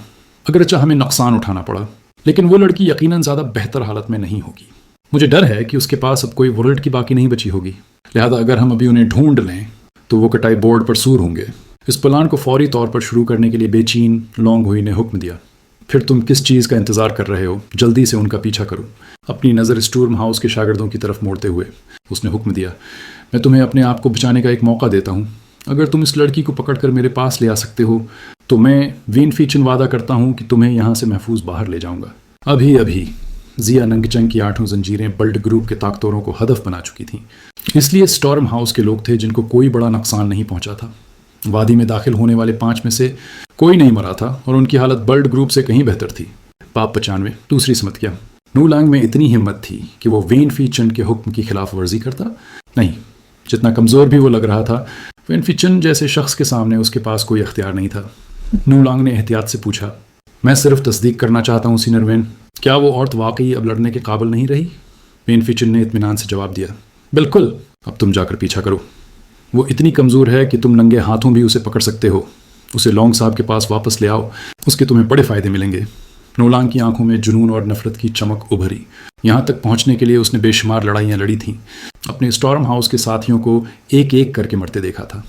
Speaker 1: اگرچہ ہمیں نقصان اٹھانا پڑا لیکن وہ لڑکی یقیناً زیادہ بہتر حالت میں نہیں ہوگی۔ مجھے ڈر ہے کہ اس کے پاس اب کوئی ورلڈ کی باقی نہیں بچی ہوگی، لہذا اگر ہم ابھی انہیں ڈھونڈ لیں تو وہ کٹائی بورڈ پر سور ہوں گے۔ اس پلان کو فوری طور پر شروع کرنے کے لیے بے چین لانگ ہوئی نے حکم دیا۔ پھر تم کس چیز کا انتظار کر رہے ہو؟ جلدی سے ان کا پیچھا کرو۔ اپنی نظر اسٹورم ہاؤس کے شاگردوں کی طرف موڑتے ہوئے اس نے حکم دیا، میں تمہیں اپنے آپ کو بچانے کا ایک موقع دیتا ہوں۔ اگر تم اس لڑکی کو پکڑ کر میرے پاس لے آ سکتے ہو تو میں وین فیچن وعدہ کرتا ہوں کہ تمہیں یہاں سے محفوظ باہر لے جاؤں گا۔ ابھی زیا ننگچنگ کی 8 زنجیریں بلڈ گروپ کے طاقتوروں کو ہدف بنا چکی تھیں، اس لیے اسٹارم ہاؤس کے لوگ تھے جن کو کوئی بڑا نقصان نہیں پہنچا تھا۔ وادی میں داخل ہونے والے 5 میں سے کوئی نہیں مرا تھا اور ان کی حالت بلڈ گروپ سے کہیں بہتر تھی۔ پاپ 95 دوسری سمت کیا؟ نو لانگ میں اتنی ہمت تھی کہ وہ وین فیچن کے حکم کی خلاف ورزی کرتا؟ نہیں، جتنا کمزور بھی وہ لگ رہا تھا، وین فیچن جیسے شخص کے سامنے اس کے پاس کوئی اختیار نہیں تھا۔ نو لانگ نے احتیاط سے پوچھا، میں صرف تصدیق کرنا چاہتا ہوں سینئر وین، کیا وہ عورت واقعی اب لڑنے کے قابل نہیں رہی؟ وین فیچن نے اطمینان سے جواب دیا، بالکل، اب تم جا کر پیچھا کرو۔ وہ اتنی کمزور ہے کہ تم ننگے ہاتھوں بھی اسے پکڑ سکتے ہو۔ اسے لانگ صاحب کے پاس واپس لے آؤ، اس کے تمہیں بڑے فائدے ملیں گے۔ نولانگ کی آنکھوں میں جنون اور نفرت کی چمک ابھری۔ یہاں تک پہنچنے کے لیے اس نے بے شمار لڑائیاں لڑی تھیں، اپنے اسٹارم ہاؤس کے ساتھیوں کو ایک ایک کر کے مرتے دیکھا تھا۔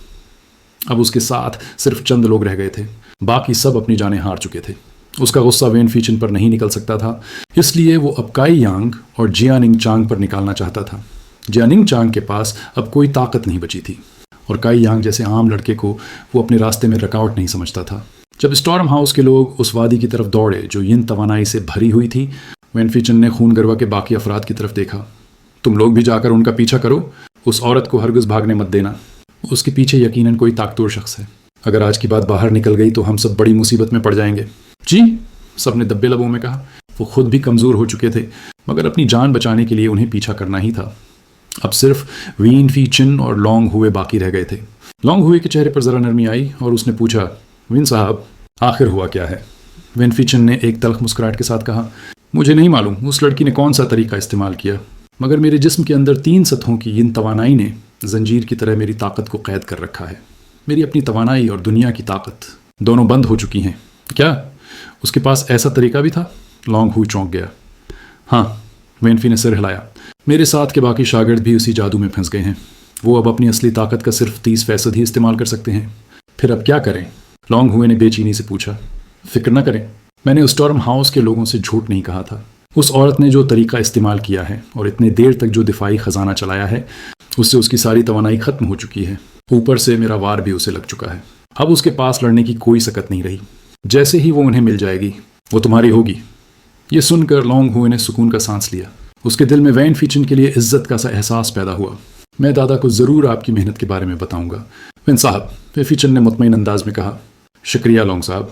Speaker 1: اب اس کے ساتھ صرف چند لوگ رہ گئے تھے، باقی سب اپنی جانیں ہار چکے تھے۔ اس کا غصہ وین فیچن پر نہیں نکل سکتا تھا، اس لیے وہ اب کائی یانگ اور جیاننگ چانگ پر نکالنا چاہتا تھا۔ جیاننگ چانگ کے پاس اب کوئی طاقت نہیں بچی تھی اور کائی یانگ جیسے عام لڑکے کو وہ اپنے راستے میں رکاوٹ نہیں سمجھتا تھا۔ جب اسٹارم ہاؤس کے لوگ اس وادی کی طرف دوڑے جو ین توانائی سے بھری ہوئی تھی، وین فیچن نے خون گروا کے باقی افراد کی طرف دیکھا۔ تم لوگ بھی جا کر ان کا پیچھا کرو، اس عورت کو ہرگز بھاگنے مت دینا، اس کے پیچھے یقیناً کوئی طاقتور شخص ہے۔ اگر آج کی بات باہر نکل گئی تو ہم سب بڑی مصیبت میں پڑ جائیں گے۔ جی، سب نے دبے لبوں میں کہا۔ وہ خود بھی کمزور ہو چکے تھے، مگر اپنی جان بچانے کے لیے انہیں پیچھا کرنا ہی تھا۔ اب صرف وین فیچن اور لانگ ہوئے باقی رہ گئے تھے۔ لانگ ہوئے کے چہرے پر ذرا نرمی آئی اور اس نے پوچھا، وین صاحب آخر ہوا کیا ہے؟ وین فیچن نے ایک تلخ مسکراہٹ کے ساتھ کہا، مجھے نہیں معلوم اس لڑکی نے کون سا طریقہ استعمال کیا، مگر میرے جسم کے اندر 3 سطحوں کی ین توانائی نے زنجیر کی طرح میری طاقت کو قید کر رکھا ہے۔ میری اپنی توانائی اور دنیا کی طاقت دونوں بند ہو چکی ہیں۔ کیا اس کے پاس ایسا طریقہ بھی تھا؟ لانگ ہوئی چونک گیا۔ ہاں، وین فی نے سر ہلایا، میرے ساتھ کے باقی شاگرد بھی اسی جادو میں پھنس گئے ہیں۔ وہ اب اپنی اصلی طاقت کا صرف 30% ہی استعمال کر سکتے ہیں۔ پھر اب کیا کریں؟ لانگ ہوئے نے بے چینی سے پوچھا۔ فکر نہ کریں، میں نے اسٹارم ہاؤس کے لوگوں سے جھوٹ نہیں کہا تھا۔ اس عورت نے جو طریقہ استعمال کیا ہے اور اتنے دیر تک جو دفاعی خزانہ چلایا ہے، اس سے اس کی ساری توانائی ختم ہو چکی ہے۔ اوپر سے میرا وار بھی اسے لگ چکا ہے۔ اب اس کے پاس لڑنے کی کوئی سکت نہیں رہی۔ جیسے ہی وہ انہیں مل جائے گی، وہ تمہاری ہوگی۔ یہ سن کر لانگ ہوئے نے سکون کا سانس لیا۔ اس کے دل میں وین فیچن کے لیے عزت کا سا احساس پیدا ہوا۔ میں دادا کو ضرور آپ کی محنت کے بارے میں بتاؤں گا، وین صاحب، وین فیچن نے مطمئن انداز میں کہا۔ شکریہ لانگ صاحب،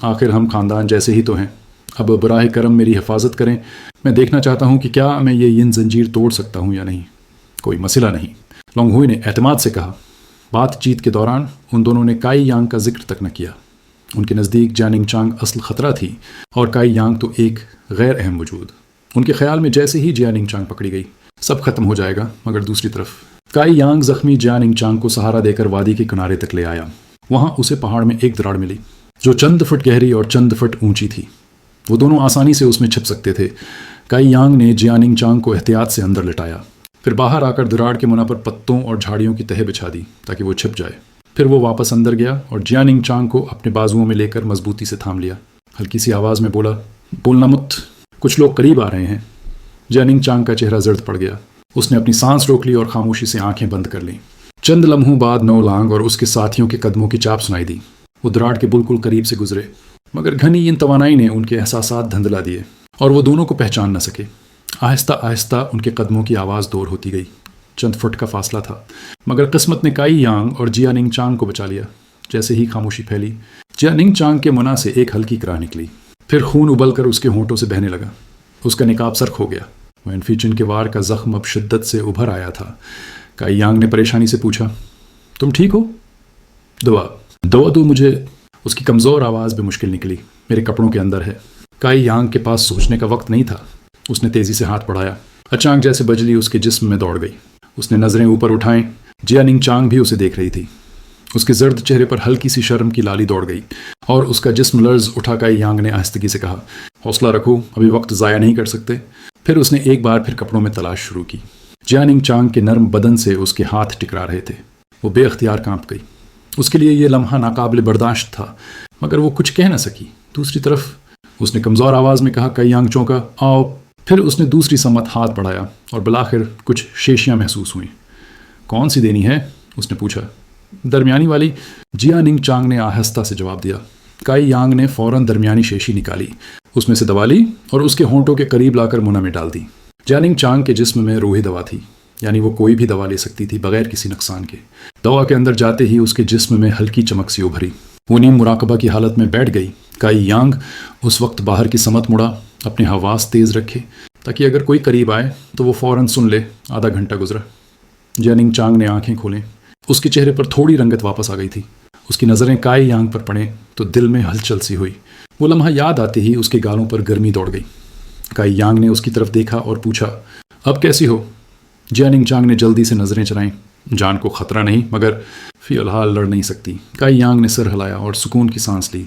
Speaker 1: آخر ہم خاندان جیسے ہی تو ہیں۔ اب براہ کرم میری حفاظت کریں، میں دیکھنا چاہتا ہوں کہ کیا میں یہ ین زنجیر توڑ سکتا ہوں یا نہیں۔ کوئی مسئلہ نہیں، لانگ ہوئی نے اعتماد سے کہا۔ بات چیت کے دوران ان دونوں نے کائی یانگ کا ذکر تک نہ کیا۔ ان کے نزدیک جاننگ چانگ اصل خطرہ تھی اور کائی یانگ تو ایک غیر اہم وجود۔ ان کے خیال میں جیسے ہی جاننگ چانگ پکڑی گئی، سب ختم ہو جائے گا، مگر دوسری طرف کائی یانگ زخمی جاننگ چانگ کو سہارا دے کر وادی کے کنارے تک لے آیا۔ وہاں اسے پہاڑ میں ایک دراڑ ملی جو چند فٹ گہری اور چند فٹ اونچی تھی۔ وہ دونوں آسانی سے اس میں چھپ سکتے تھے۔ کائی یانگ نے جیاننگ چانگ کو احتیاط سے اندر لٹایا، پھر باہر آ کر دراڑ کے منہ پر پتوں اور جھاڑیوں کی تہہ بچھا دی تاکہ وہ چھپ جائے۔ پھر وہ واپس اندر گیا اور جیاننگ چانگ کو اپنے بازوؤں میں لے کر مضبوطی سے تھام لیا۔ ہلکی سی آواز میں بولا، بولنا مت، کچھ لوگ قریب آ رہے ہیں۔ جیاننگ چانگ کا چہرہ زرد پڑ گیا۔ اس نے اپنی سانس روک لی اور خاموشی سے آنکھیں بند کر لیں۔ چند لمحوں بعد نو لانگ اور اس کے ساتھیوں کے قدموں کی چاپ سنائی دی۔ وہ دراڑ کے بالکل قریب سے گزرے، مگر گھنی ان توانائی نے ان کے احساسات دھندلا دیے اور وہ دونوں کو پہچان نہ سکے۔ آہستہ آہستہ ان کے قدموں کی آواز دور ہوتی گئی۔ چند فٹ کا فاصلہ تھا، مگر قسمت نے کائی یانگ اور جیا ننگ چانگ کو بچا لیا۔ جیسے ہی خاموشی پھیلی، جیا ننگ چانگ کے منہ سے ایک ہلکی کراہ نکلی، پھر خون ابل کر اس کے ہونٹوں سے بہنے لگا۔ اس کا نقاب سرخ ہو گیا۔ وینفیچن کے وار کا زخم اب شدت سے ابھر آیا تھا۔ کائی یانگ نے پریشانی سے پوچھا، تم ٹھیک ہو؟ دوا دو مجھے۔ اس کی کمزور آواز بھی مشکل نکلی، میرے کپڑوں کے اندر ہے۔ کائی یانگ کے پاس سوچنے کا وقت نہیں تھا۔ اس نے تیزی سے ہاتھ بڑھایا۔ اچانک جیسے بجلی اس کے جسم میں دوڑ گئی۔ اس نے نظریں اوپر اٹھائیں۔ جیا ننگ چانگ بھی اسے دیکھ رہی تھی۔ اس کے زرد چہرے پر ہلکی سی شرم کی لالی دوڑ گئی اور اس کا جسم لرز اٹھا۔ کائی یانگ نے آہستگی سے کہا، حوصلہ رکھو، ابھی وقت ضائع نہیں کر سکتے۔ پھر اس نے ایک بار پھر کپڑوں میں تلاش شروع کی۔ جیا ننگ چانگ کے نرم بدن سے اس کے ہاتھ ٹکرا رہے تھے۔ وہ بے اختیار کانپ گئی۔ اس کے لیے یہ لمحہ ناقابل برداشت تھا، مگر وہ کچھ کہہ نہ سکی۔ دوسری طرف اس نے کمزور آواز میں کہا۔ کائی یانگ چونکا، آؤ۔ پھر اس نے دوسری سمت ہاتھ بڑھایا اور بالآخر کچھ شیشیاں محسوس ہوئیں۔ کون سی دینی ہے؟ اس نے پوچھا۔ درمیانی والی، جیا ننگ چانگ نے آہستہ سے جواب دیا۔ کائی یانگ نے فوراً درمیانی شیشی نکالی، اس میں سے دوا لی اور اس کے ہونٹوں کے قریب لا کر منہ میں ڈال دی۔ جیا ننگ چانگ کے جسم میں روحی دوا تھی، یعنی وہ کوئی بھی دوا لے سکتی تھی بغیر کسی نقصان کے۔ دوا کے اندر جاتے ہی اس کے جسم میں ہلکی چمک سی ابھری۔ وہ نیم مراقبہ کی حالت میں بیٹھ گئی۔ کائی یانگ اس وقت باہر کی سمت مڑا، اپنے حواس تیز رکھے تاکہ اگر کوئی قریب آئے تو وہ فوراً سن لے۔ آدھا گھنٹہ گزرا۔ جیا ننگ چانگ نے آنکھیں کھولیں۔ اس کے چہرے پر تھوڑی رنگت واپس آ گئی تھی۔ اس کی نظریں کائی یانگ پر پڑیں تو دل میں ہلچل سی ہوئی۔ وہ لمحہ یاد آتے ہی اس کے گالوں پر گرمی دوڑ گئی۔ کائی یانگ نے اس کی طرف دیکھا اور پوچھا، اب کیسی ہو؟ جیا ننگ چانگ نے جلدی سے نظریں چرائیں۔ جان کو خطرہ نہیں، مگر فی الحال لڑ نہیں سکتی۔ کائی یانگ نے سر ہلایا اور سکون کی سانس لی۔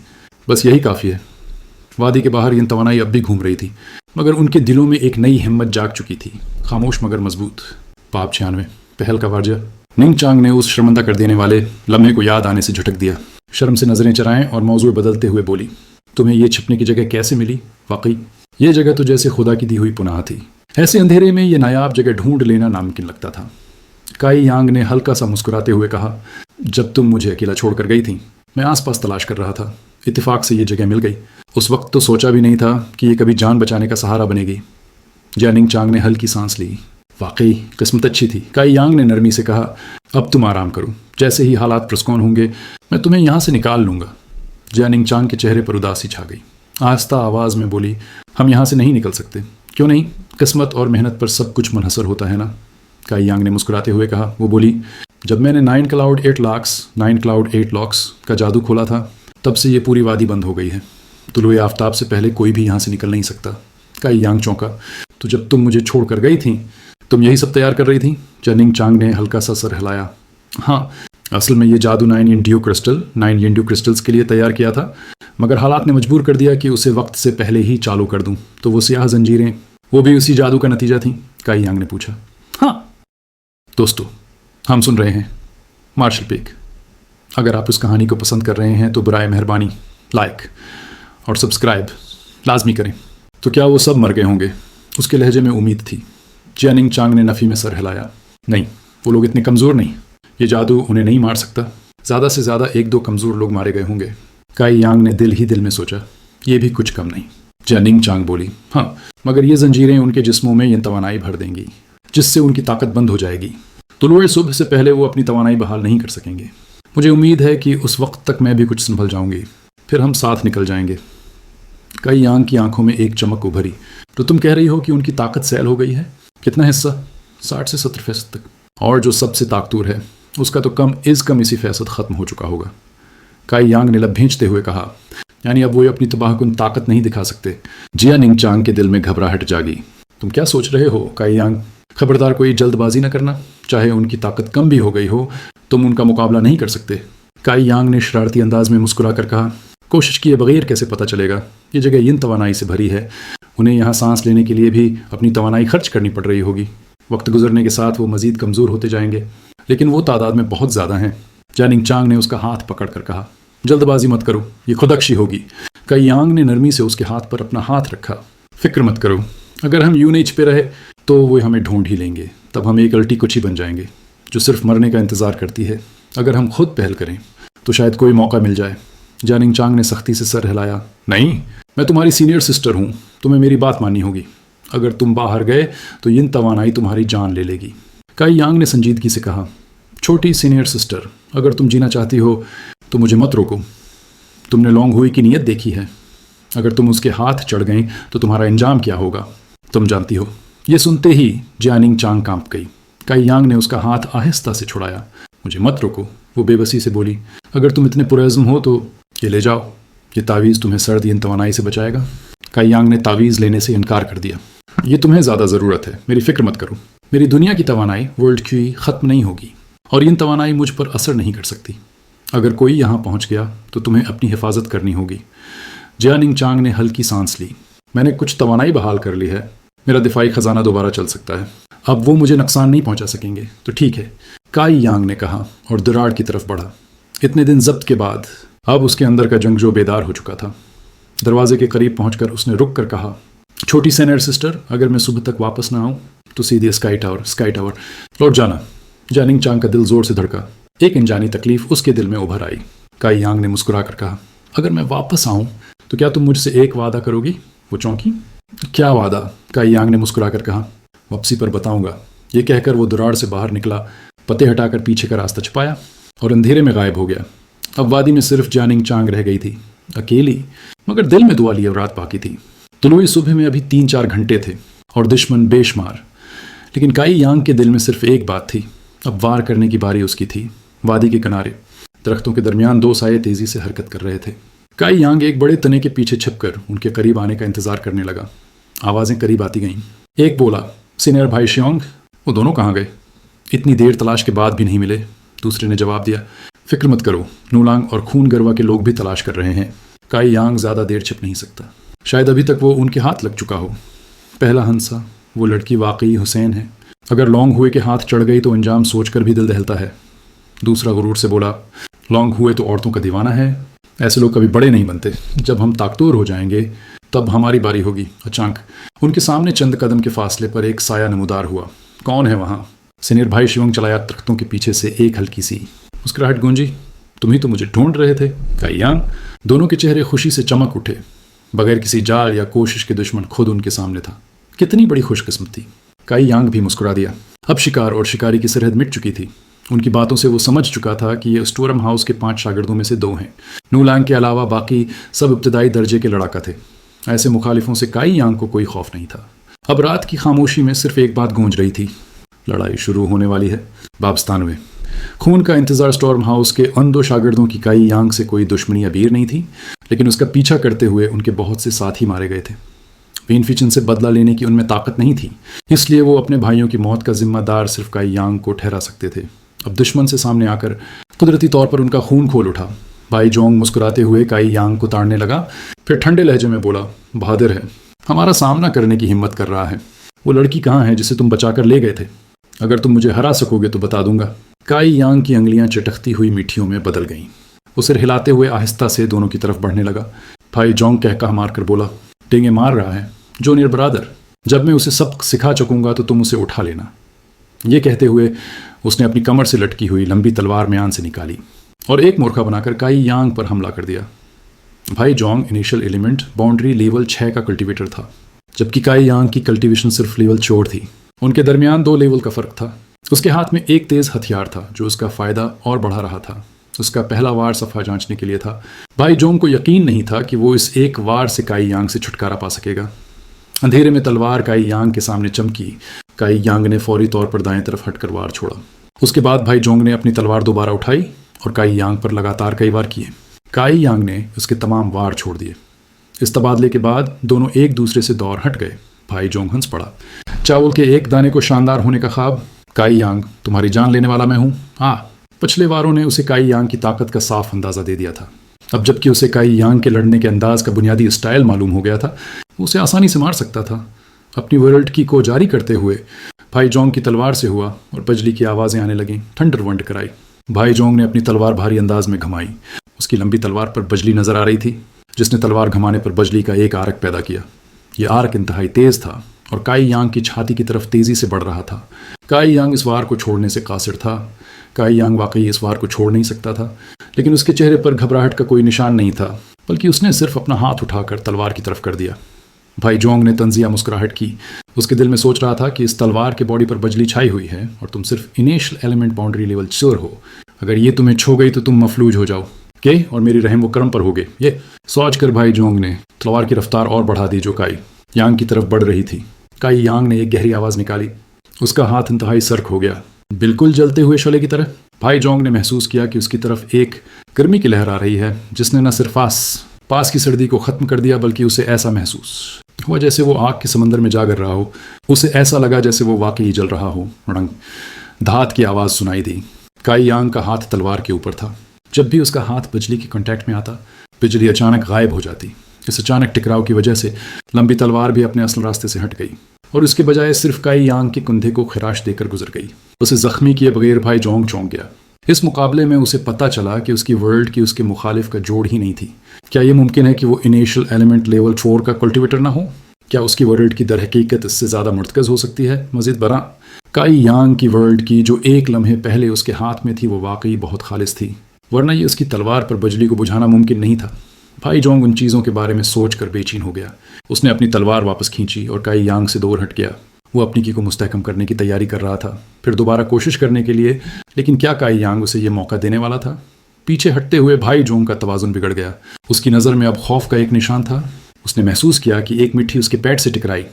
Speaker 1: بس یہی کافی ہے۔ وادی کے باہر یہ توانائی اب بھی گھوم رہی تھی، مگر ان کے دلوں میں ایک نئی ہمت جاگ چکی تھی، خاموش مگر مضبوط۔ باب 96 پہل کا واجہ۔ ننگ چانگ نے اس شرمندہ کر دینے والے لمحے کو یاد آنے سے جھٹک دیا۔ شرم سے نظریں چرائیں اور موضوع بدلتے ہوئے بولی، تمہیں یہ چھپنے کی جگہ کیسے ملی؟ واقعی یہ جگہ تو جیسے خدا کی دی ہوئی پناہ تھی۔ ایسے اندھیرے میں یہ نایاب جگہ ڈھونڈ لینا ناممکن لگتا تھا۔ کائی یانگ نے ہلکا سا مسکراتے ہوئے کہا، جب تم مجھے اکیلا چھوڑ کر گئی تھیں، میں آس پاس تلاش کر رہا تھا۔ اتفاق سے یہ جگہ مل گئی۔ اس وقت تو سوچا بھی نہیں تھا کہ یہ کبھی جان بچانے کا سہارا بنے گی۔ جیا ننگ چانگ نے ہلکی سانس لی۔ واقعی قسمت اچھی تھی۔ کائی یانگ نے نرمی سے کہا، اب تم آرام کرو، جیسے ہی حالات پرسکون ہوں گے میں تمہیں یہاں سے نکال لوں گا۔ جیا ننگ چانگ کے چہرے پر اداسی چھا گئی۔ آہستہ آواز میں بولی، ہم یہاں سے نہیں نکل سکتے۔ کیوں نہیں؟ قسمت اور محنت پر سب کچھ منحصر ہوتا ہے نا؟ کائی یانگ نے مسکراتے ہوئے کہا۔ وہ بولی، جب میں نے 9 کلاؤڈ 8 لاکس کا جادو کھولا تھا، تب سے یہ پوری وادی بند ہو گئی ہے۔ طلوع آفتاب سے پہلے کوئی بھی یہاں سے نکل نہیں سکتا۔ کائی یانگ چونکا، تو جب تم مجھے چھوڑ کر گئی تھیں تم یہی سب تیار کر رہی تھیں؟ جیا ننگ چانگ نے ہلکا سا سر ہلایا۔ ہاں، اصل میں یہ جادو 9 ینڈیو کرسٹلز کے لیے تیار کیا تھا، مگر حالات نے مجبور کر دیا کہ اسے وقت سے پہلے ہی چالو کر دوں۔ تو وہ سیاہ زنجیریں، وہ بھی اسی جادو کا نتیجہ تھیں؟ کائی یانگ نے پوچھا۔ ہاں دوستو، ہم سن رہے ہیں مارشل پیک۔ اگر آپ اس کہانی کو پسند کر رہے ہیں تو برائے مہربانی لائک اور سبسکرائب لازمی کریں۔ تو کیا وہ سب مر گئے ہوں گے؟ اس کے لہجے میں امید تھی۔ جیا ننگ چانگ نے نفی میں سر ہلایا۔ نہیں، وہ لوگ اتنے کمزور نہیں، یہ جادو انہیں نہیں مار سکتا۔ زیادہ سے زیادہ 1-2 کمزور لوگ مارے گئے ہوں گے۔ کائی یانگ نے دل ہی دل میں سوچا، یہ بھی کچھ کم نہیں۔ جیا ننگ چانگ بولی، ہاں، مگر یہ زنجیریں ان کے جسموں میں یہ توانائی بھر دیں گی جس سے ان کی طاقت بند ہو جائے گی۔ طلوع صبح سے پہلے وہ اپنی توانائی بحال نہیں کر سکیں گے۔ مجھے امید ہے کہ اس وقت تک میں بھی کچھ سنبھل جاؤں گی، پھر ہم ساتھ نکل جائیں گے۔ کائی یانگ کی آنکھوں میں ایک چمک ابھری۔ تو تم کہہ رہی ہو کہ ان کی طاقت سیل ہو گئی ہے؟ کتنا حصہ؟ 60 سے 70% تک۔ اور جو سب سے طاقتور ہے اس کا تو کم از کم اسی فیصد ختم ہو چکا ہوگا۔ کائی یانگ نے لب بھینچتے ہوئے کہا، یعنی اب وہ اپنی تباہ کن طاقت نہیں دکھا سکتے؟ جیا ننگ چانگ کے دل میں گھبراہٹ جاگی۔ تم کیا سوچ رہے ہو کائی یانگ؟ خبردار کوئی جلد بازی نہ کرنا، چاہے ان کی طاقت کم بھی ہو گئی ہو تم ان کا مقابلہ نہیں کر سکتے۔ کائی یانگ نے شرارتی انداز میں مسکرا کر کہا، کوشش کیے بغیر کیسے پتہ چلے گا؟ یہ جگہ ین توانائی سے بھری ہے، انہیں یہاں سانس لینے کے لیے بھی اپنی توانائی خرچ کرنی پڑ رہی ہوگی۔ وقت گزرنے کے ساتھ وہ مزید کمزور ہوتے جائیں گے، لیکن وہ تعداد میں بہت زیادہ ہیں۔ جیا ننگ چانگ نے اس کا ہاتھ پکڑ کر کہا، جلد بازی مت کرو، یہ خودکشی ہوگی۔ کائی یانگ نے نرمی سے اس کے ہاتھ پر اپنا ہاتھ رکھا۔ فکر مت کرو، اگر ہم یوں نہیں چھپے رہے تو وہ ہمیں ڈھونڈ ہی لیں گے، تب ہم ایک الٹی کچھی بن جائیں گے جو صرف مرنے کا انتظار کرتی ہے۔ اگر ہم خود پہل کریں تو شاید کوئی موقع مل جائے۔ جاننگ چانگ نے سختی سے سر ہلایا۔ نہیں، میں تمہاری سینئر سسٹر ہوں، تمہیں میری بات ماننی ہوگی۔ اگر تم باہر گئے تو ین توانائی تمہاری جان لے لے گی۔ کائی یانگ نے سنجیدگی سے کہا، چھوٹی سینئر سسٹر، اگر تم جینا چاہتی ہو تو مجھے مت روکو۔ تم نے لونگ ہوئی کی نیت دیکھی ہے، اگر تم اس کے ہاتھ چڑھ گئیں تو تمہارا انجام کیا ہوگا تم جانتی ہو۔ یہ سنتے ہی جاننگ چانگ کانپ گئی۔ کائی یانگ نے اس کا ہاتھ آہستہ سے چھڑایا۔ مجھے مت روکو، وہ بے بسی سے بولی۔ اگر تم اتنے پرعزم ہو تو یہ لے جاؤ، یہ تعویذ تمہیں سرد ین توانائی سے بچائے گا۔ کائی یانگ نے تعویذ لینے سے انکار کر دیا۔ یہ تمہیں زیادہ ضرورت ہے، میری فکر مت کرو۔ میری دنیا کی توانائی ورلڈ کیوئی ختم نہیں ہوگی اور ین توانائی مجھ پر اثر نہیں کر سکتی۔ اگر کوئی یہاں پہنچ گیا تو تمہیں اپنی حفاظت کرنی ہوگی۔ جاننگ چانگ نے ہلکی سانس لی۔ میں نے کچھ توانائی بحال کر لی ہے، میرا دفاعی خزانہ دوبارہ چل سکتا ہے، اب وہ مجھے نقصان نہیں پہنچا سکیں گے تو ٹھیک ہے، کائی یانگ نے کہا اور دراڑ کی طرف بڑھا۔ اتنے دن ضبط کے بعد اب اس کے اندر کا جنگجو بیدار ہو چکا تھا۔ دروازے کے قریب پہنچ کر اس نے رک کر کہا، چھوٹی سینئر سسٹر، اگر میں صبح تک واپس نہ آؤں تو سیدھے اسکائی ٹاور لوٹ جانا۔ جاننگ چانگ کا دل زور سے دھڑکا۔ ایک انجانی تکلیف اس کے دل میں ابھر آئی۔ کائی یانگ نے مسکرا کر کہا، اگر میں واپس آؤں تو کیا تم مجھ سے ایک وعدہ کرو گی؟ وہ چونکی۔ کیا وعدہ؟ کائی یانگ نے مسکرا کر کہا، واپسی پر بتاؤں گا۔ یہ کہہ کر وہ دراڑ سے باہر نکلا، پتے ہٹا کر پیچھے کا راستہ چھپایا اور اندھیرے میں غائب ہو گیا۔ اب وادی میں صرف جاننگ چانگ رہ گئی تھی، اکیلی، مگر دل میں دعا لیے رات باقی تھی۔ طلوعی صبح میں ابھی 3-4 گھنٹے تھے اور دشمن بے شمار، لیکن کائی یانگ کے دل میں صرف ایک بات تھی، اب وار کرنے کی باری اس کی تھی۔ وادی کے کنارے درختوں کے درمیان 2 سائے تیزی سے حرکت کر رہے تھے۔ کائی یانگ ایک بڑے تنے کے پیچھے چھپ کر ان کے قریب آنے کا انتظار کرنے لگا۔ آوازیں قریب آتی گئیں۔ ایک بولا، سینئر بھائی شیونگ، وہ دونوں کہاں گئے؟ اتنی دیر تلاش کے بعد بھی نہیں ملے۔ دوسرے نے جواب دیا، فکر مت کرو، نولانگ اور خون گروا کے لوگ بھی تلاش کر رہے ہیں۔ کائی یانگ زیادہ دیر چھپ نہیں سکتا، شاید ابھی تک وہ ان کے ہاتھ لگ چکا ہو۔ پہلا ہنسا، وہ لڑکی واقعی حسین ہے، اگر لونگ ہوئے کے ہاتھ چڑھ گئی تو انجام سوچ کر بھی دل دہلتا ہے۔ دوسرا غرور سے بولا، لونگ ہوئے تو عورتوں کا دیوانہ ہے، ایسے لوگ کبھی بڑے نہیں بنتے، جب ہم طاقتور ہو جائیں گے تب ہماری باری ہوگی۔ اچانک ان کے سامنے چند قدم کے فاصلے پر ایک سایہ نمودار ہوا۔ کون ہے وہاں؟ سینئر بھائی شیونگ چلایا درختوں کے پیچھے سے ایک ہلکی سی مسکراہٹ گونجی۔ تم ہی تو مجھے ڈھونڈ رہے تھے، کائی یانگ۔ دونوں کے چہرے خوشی سے چمک اٹھے، بغیر کسی جال یا کوشش کے دشمن خود ان کے سامنے تھا۔ کتنی بڑی خوش قسمت تھی۔ کائی یانگ بھی مسکرا دیا۔ اب شکار اور شکاری کی سرحد مٹ چکی تھی۔ ان کی باتوں سے وہ سمجھ چکا تھا کہ یہ اسٹورم ہاؤس کے 5 شاگردوں میں سے 2 ہیں۔ نولانگ کے علاوہ باقی سب ابتدائی درجے کے لڑاکا تھے۔ ایسے مخالفوں سے کائی یانگ کو کوئی خوف نہیں تھا۔ اب رات کی خاموشی میں صرف ایک بات گونج رہی تھی، لڑائی شروع ہونے والی ہے۔ باب 97۔ خون کا انتظار اسٹورم ہاؤس کے ان 2 شاگردوں کی کائی یانگ سے کوئی دشمنی ابیر نہیں تھی، لیکن اس کا پیچھا کرتے ہوئے ان کے بہت سے ساتھی مارے گئے تھے۔ وین فیچن سے بدلہ لینے کی ان میں طاقت نہیں تھی، اس لیے وہ اپنے بھائیوں کی موت کا ذمہ دار صرف کائی یانگ کو ٹھہرا سکتے تھے۔ اب دشمن سے سامنے آ کر قدرتی طور پر ان کا خون کھول اٹھا۔ بھائی جونگ مسکراتے ہوئے کائی یانگ کو تاڑنے لگا، پھر ٹھنڈے لہجے میں بولا، بہادر ہے، ہمارا سامنا کرنے کی ہمت کر رہا ہے۔ وہ لڑکی کہاں ہے جسے تم بچا کر لے گئے تھے؟ اگر تم مجھے ہرا سکو گے تو بتا دوں گا۔ کائی یانگ کی انگلیاں چٹکتی ہوئی میٹھیوں میں بدل گئیں۔ وہ سر ہلاتے ہوئے آہستہ سے دونوں کی طرف بڑھنے لگا۔ بھائی جونگ کہہ مار کر بولا، ڈینگے مار رہا ہے جونیئر برادر، جب میں اسے سبق سکھا چکوں گا تو تم اسے اٹھا لینا۔ یہ کہتے ہوئے اس نے اپنی کمر سے لٹکی ہوئی لمبی تلوار میان سے نکالی اور ایک مورخہ بنا کر کائی یانگ پر حملہ کر دیا۔ بھائی Jong initial element boundary level 6 کا کلٹیویٹر تھا، جبکہ کائی یانگ کی کلٹیویشن صرف لیول 4 تھی۔ ان کے درمیان 2 لیول کا فرق تھا۔ اس کے ہاتھ میں ایک تیز ہتھیار تھا جو اس کا فائدہ اور بڑھا رہا تھا۔ اس کا پہلا وار صفحہ جانچنے کے لیے تھا۔ بھائی جونگ کو یقین نہیں تھا کہ وہ اس ایک وار سے کائی یانگ سے چھٹکارا پا سکے گا۔ اندھیرے میں تلوار کائی یانگ کے سامنے چمکی۔ کائی یانگ نے فوری طور پر دائیں طرف ہٹ کر وار چھوڑا۔ اس کے بعد بھائی جونگ نے اپنی تلوار دوبارہ اٹھائی اور کائی یانگ پر لگاتار کئی وار کیے۔ کائی یانگ نے اس کے تمام وار چھوڑ دیے۔ اس تبادلے کے بعد دونوں ایک دوسرے سے دور ہٹ گئے۔ بھائی جونگ ہنس پڑا۔ چاول کے ایک دانے کو شاندار ہونے کا خواب، کائی یانگ تمہاری جان لینے والا میں ہوں۔ پچھلے واروں نے اسے کائی یانگ کی طاقت کا صاف اندازہ دے دیا تھا۔ اب جب کہ اسے کائی یانگ کے لڑنے کے انداز کا بنیادی اسٹائل معلوم ہو گیا تھا، وہ اسے آسانی سے مار سکتا تھا۔ اپنی ورلڈ کی کو جاری کرتے ہوئے بھائی جونگ کی تلوار سے ہوا اور بجلی کی آوازیں آنے لگیں۔ تھنڈر ونڈ کرائی۔ بھائی جونگ نے اپنی تلوار بھاری انداز میں گھمائی۔ اس کی لمبی تلوار پر بجلی نظر آ رہی تھی، جس نے تلوار گھمانے پر بجلی کا ایک آرک پیدا کیا۔ یہ آرک انتہائی تیز تھا اور کائی یانگ کی چھاتی کی طرف تیزی سے بڑھ رہا تھا۔ کائی یانگ اس وار کو چھوڑنے سے قاصر تھا، کائی یانگ واقعی اس وار کو چھوڑ نہیں سکتا تھا، لیکن اس کے چہرے پر گھبراہٹ کا کوئی نشان نہیں تھا، بلکہ اس نے صرف اپنا ہاتھ اٹھا کر تلوار کی طرف کر دیا۔ بھائی جونگ نے طنزیہ مسکراہٹ کی۔ اس کے دل میں سوچ رہا تھا کہ اس تلوار کے باڈی پر بجلی چھائی ہوئی ہے اور تم صرف انیشل ایلیمنٹ باؤنڈری لیول چور ہو۔ اگر یہ تمہیں چھو گئی تو تم مفلوج ہو جاؤ کہ اور میری رحم و کرم پر ہوگے۔ یہ سوچ کر بھائی جونگ نے تلوار کی رفتار اور بڑھا دی جو کائی یانگ کی طرف بڑھ رہی تھی۔ کائی یانگ نے ایک گہری آواز نکالی۔ اس کا ہاتھ انتہائی سرخ ہو گیا، بالکل جلتے ہوئے شعلے کی طرح۔ بھائی جونگ نے محسوس کیا کہ اس کی طرف ایک گرمی کی لہر آ رہی ہے جس نے نہ صرف پاس کی سردی کو ختم کر دیا بلکہ اسے ایسا محسوس ہوا جیسے وہ آگ کے سمندر میں جا گر رہا ہو۔ اسے ایسا لگا جیسے وہ واقعی جل رہا ہو۔ رنگ دھات کی آواز سنائی دی۔ کائی یانگ کا ہاتھ تلوار کے اوپر تھا۔ جب بھی اس کا ہاتھ بجلی کی کانٹیکٹ میں آتا، بجلی اچانک غائب ہو جاتی۔ اس اچانک ٹکراؤ کی وجہ سے لمبی تلوار بھی اپنے اصل راستے سے ہٹ گئی اور اس کے بجائے صرف کائی یانگ کے کندھے کو خراش دے کر گزر گئی۔ اسے زخمی کیے بغیر بھائی جونگ چونک گیا۔ اس مقابلے میں اسے پتہ چلا کہ اس کی ورلڈ کی اس کے مخالف کا جوڑ ہی نہیں تھی۔ کیا یہ ممکن ہے کہ وہ انیشل ایلیمنٹ لیول 4 کا کلٹیویٹر نہ ہو؟ کیا اس کی ورلڈ کی در حقیقت اس سے زیادہ مرتکز ہو سکتی ہے؟ مزید برآں کائی یانگ کی ورلڈ کی جو ایک لمحے پہلے اس کے ہاتھ میں تھی وہ واقعی بہت خالص تھی، ورنہ یہ اس کی تلوار پر بجلی کو بجھانا ممکن نہیں تھا۔ بھائی جونگ ان چیزوں کے بارے میں سوچ کر بے چین ہو گیا۔ اس نے اپنی تلوار واپس کھینچی اور کائی یانگ سے دور ہٹ گیا۔ وہ اپنی کی کو مستحکم کرنے کی تیاری کر رہا تھا، پھر دوبارہ کوشش کرنے کے لیے، لیکن کیا کائی یانگ اسے یہ موقع دینے والا تھا؟ پیچھے ہٹتے ہوئے بھائی جونگ کا توازن بگڑ گیا۔ اس کی نظر میں اب خوف کا ایک نشان تھا۔ اس نے محسوس کیا کہ ایک مٹھی اس کے پیٹ سے ٹکرائی،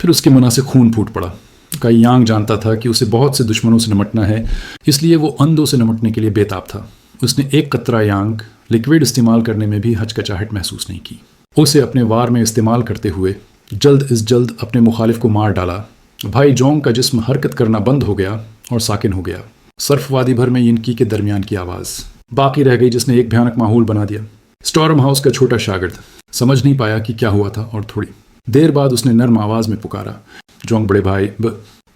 Speaker 1: پھر اس کے منہ سے خون پھوٹ پڑا۔ کائی یانگ جانتا تھا کہ اسے بہت سے دشمنوں سے نمٹنا ہے، اس لیے وہ اندھوں سے نمٹنے کے لیے بے تاب تھا۔ اس نے ایک قطرہ یانگ لیکوڈ استعمال کرنے میں بھی ہچکچاہٹ محسوس نہیں کی۔ اسے اپنے وار میں استعمال کرتے ہوئے جلد از جلد اپنے مخالف کو مار ڈالا۔ بھائی جونگ کا جسم حرکت کرنا بند ہو گیا اور ساکن ہو گیا۔ صرف وادی بھر میں ینکی کے درمیان کی آواز باقی رہ گئی جس نے ایک بھیانک ماحول بنا دیا۔ اسٹارم ہاؤس کا چھوٹا شاگرد سمجھ نہیں پایا کہ کیا ہوا تھا اور تھوڑی دیر بعد اس نے نرم آواز میں پکارا، جونگ بڑے بھائی۔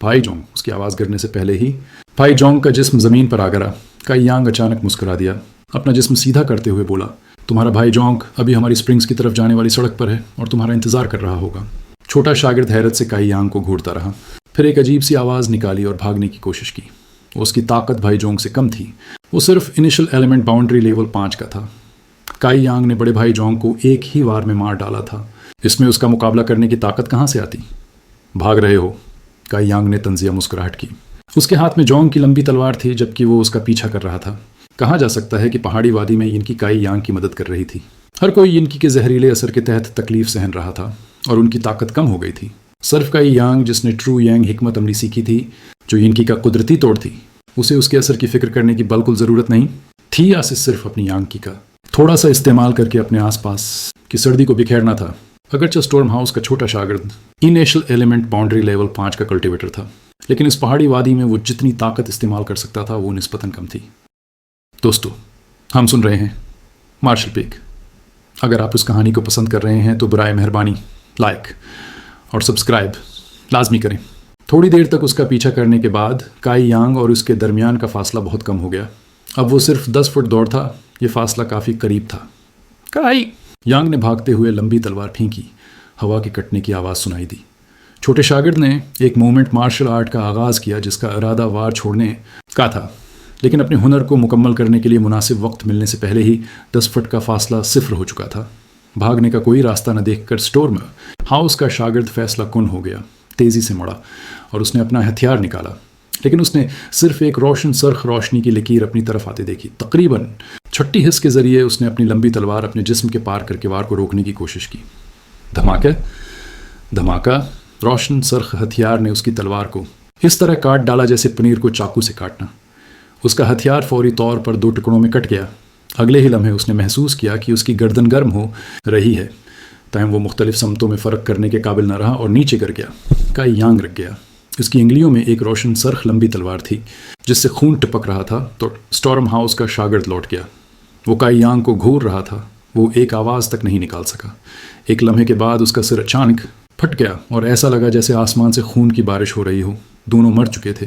Speaker 1: بھائی جونگ اس کی آواز گرنے سے پہلے ہی بھائی جونگ کا جسم زمین پر آ گرا۔ کائی یانگ اچانک مسکرا دیا، اپنا جسم سیدھا کرتے ہوئے بولا، تمہارا بھائی جونگ ابھی ہماری اسپرنگز کی طرف جانے والی سڑک پر ہے اور تمہارا انتظار کر رہا ہوگا۔ چھوٹا شاگرد حیرت سے کائی یانگ کو گھورتا رہا، پھر ایک عجیب سی آواز نکالی اور بھاگنے کی کوشش کی۔ اس کی طاقت بھائی جونگ سے کم تھی، وہ صرف انیشل ایلیمنٹ باؤنڈری لیول 5 کا تھا۔ کائی یانگ نے بڑے بھائی جونگ کو ایک ہی وار میں مار ڈالا تھا، اس میں اس کا مقابلہ کرنے کی طاقت کہاں سے آتی؟ بھاگ رہے ہو؟ کائی یانگ نے طنزیہ مسکراہٹ کی۔ اس کے ہاتھ میں جونگ کی لمبی تلوار تھی جبکہ وہ اس کا پیچھا کر رہا تھا۔ کہا جا سکتا ہے کہ پہاڑی وادی میں ینکی کائی یانگ کی مدد کر رہی تھی۔ ہر کوئی ینکی کے زہریلے اثر کے تحت تکلیف سہن رہا تھا اور ان کی طاقت کم ہو گئی تھی۔ صرف کائی یانگ جس نے ٹرو یانگ حکمت عملی سیکھی تھی جو ینکی کا قدرتی توڑ تھی، اسے اس کے اثر کی فکر کرنے کی بالکل ضرورت نہیں تھی، یا صرف اپنی یانگ کا تھوڑا سا استعمال کر کے اپنے آس پاس کی سردی کو بکھیرنا تھا۔ اگرچہ اسٹورم ہاؤس کا چھوٹا شاگرد انیشل ایلیمنٹ باؤنڈری لیول 5 کا کلٹیویٹر تھا، لیکن اس پہاڑی وادی میں وہ جتنی طاقت استعمال کر سکتا تھا وہ نسبتاً کم تھی۔ دوستو، ہم سن رہے ہیں مارشل پیک۔ اگر آپ اس کہانی کو پسند کر رہے ہیں تو برائے مہربانی لائک اور سبسکرائب لازمی کریں۔ تھوڑی دیر تک اس کا پیچھا کرنے کے بعد کائی یانگ اور اس کے درمیان کا فاصلہ بہت کم ہو گیا۔ اب وہ صرف 10 فٹ دور تھا، یہ فاصلہ کافی قریب تھا۔ کائی یانگ نے بھاگتے ہوئے لمبی تلوار پھینکی، ہوا کے کٹنے کی آواز سنائی دی۔ چھوٹے شاگرد نے ایک موومنٹ مارشل آرٹ کا آغاز کیا جس کا ارادہ وار چھوڑنے کا تھا، لیکن اپنے ہنر کو مکمل کرنے کے لیے مناسب وقت ملنے سے پہلے ہی 10 فٹ کا فاصلہ صفر ہو چکا تھا۔ بھاگنے کا کوئی راستہ نہ دیکھ کر اسٹورم ہاؤس کا شاگرد فیصلہ کن ہو گیا، تیزی سے مڑا اور اس نے اپنا ہتھیار نکالا، لیکن اس نے صرف ایک روشن سرخ روشنی کی لکیر اپنی طرف آتے دیکھی۔ تقریباً چھٹی حص کے ذریعے اس نے اپنی لمبی تلوار اپنے جسم کے پار کر کے وار کو روکنے کی کوشش کی۔ دھماکہ، روشن سرخ ہتھیار نے اس کی تلوار کو اس طرح کاٹ ڈالا جیسے پنیر کو چاقو سے کاٹنا۔ اس کا ہتھیار فوری طور پر 2 ٹکڑوں میں کٹ گیا۔ اگلے ہی لمحے اس نے محسوس کیا کہ اس کی گردن گرم ہو رہی ہے، تاہم وہ مختلف سمتوں میں فرق کرنے کے قابل نہ رہا اور نیچے گر گیا۔ کائی یانگ رک گیا۔ اس کی انگلیوں میں ایک روشن سرخ لمبی تلوار تھی جس سے خون ٹپک رہا تھا، تو اسٹورم ہاؤس کا شاگرد لوٹ گیا۔ وہ کائی یانگ کو گھور رہا تھا، وہ ایک آواز تک نہیں نکال سکا۔ ایک لمحے کے بعد اس کا سر اچانک پھٹ گیا اور ایسا لگا جیسے آسمان سے خون کی بارش ہو رہی ہو۔ دونوں مر چکے تھے۔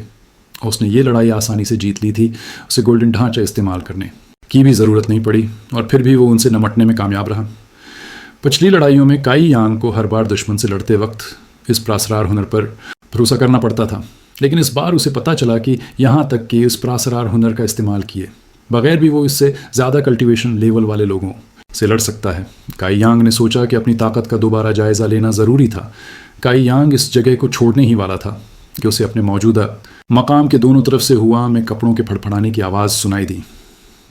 Speaker 1: اس نے یہ لڑائی آسانی سے جیت لی تھی، اسے گولڈن ڈھانچہ استعمال کرنے کی بھی ضرورت نہیں پڑی، اور پھر بھی وہ ان سے نمٹنے میں کامیاب رہا۔ پچھلی لڑائیوں میں کائی یانگ کو ہر بار دشمن سے لڑتے وقت اس پراسرار ہنر پر بھروسہ کرنا پڑتا تھا، لیکن اس بار اسے پتہ چلا کہ یہاں تک کہ اس پراسرار ہنر کا استعمال کیے بغیر بھی وہ اس سے زیادہ کلٹیویشن لیول والے لوگوں سے لڑ سکتا ہے۔ کائی یانگ نے سوچا کہ اپنی طاقت کا دوبارہ جائزہ لینا ضروری تھا۔ کائی یانگ اس جگہ کو چھوڑنے ہی والا تھا کہ اسے اپنے موجودہ مقام کے دونوں طرف سے ہوا میں کپڑوں کے پھڑپھڑانے کی آواز سنائی دی۔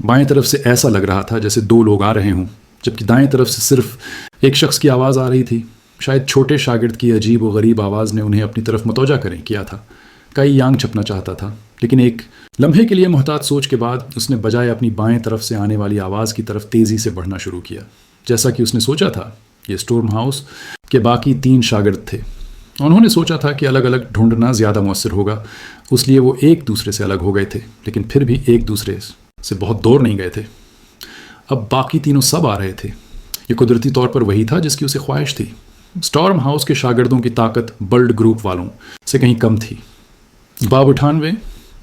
Speaker 1: بائیں طرف سے ایسا لگ رہا تھا جیسے دو لوگ آ رہے ہوں، جبکہ دائیں طرف سے صرف ایک شخص کی آواز آ رہی تھی۔ شاید چھوٹے شاگرد کی عجیب و غریب آواز نے انہیں اپنی طرف متوجہ کیا تھا۔ کائی یانگ چھپنا چاہتا تھا، لیکن ایک لمحے کے لیے محتاط سوچ کے بعد اس نے بجائے اپنی بائیں طرف سے آنے والی آواز کی طرف تیزی سے بڑھنا شروع کیا۔ جیسا کہ اس نے سوچا تھا، یہ اسٹورم ہاؤس کے باقی 3 شاگرد تھے۔ انہوں نے سوچا تھا کہ الگ الگ ڈھونڈنا زیادہ مؤثر ہوگا، اس لیے وہ ایک دوسرے سے الگ ہو گئے تھے، لیکن پھر بھی ایک دوسرے سے بہت دور نہیں گئے تھے۔ اب باقی تینوں سب آ رہے تھے۔ یہ قدرتی طور پر وہی تھا جس کی اسے خواہش تھی۔ اسٹارم ہاؤس کے شاگردوں کی طاقت بلڈ گروپ والوں سے کہیں کم تھی۔ باب 98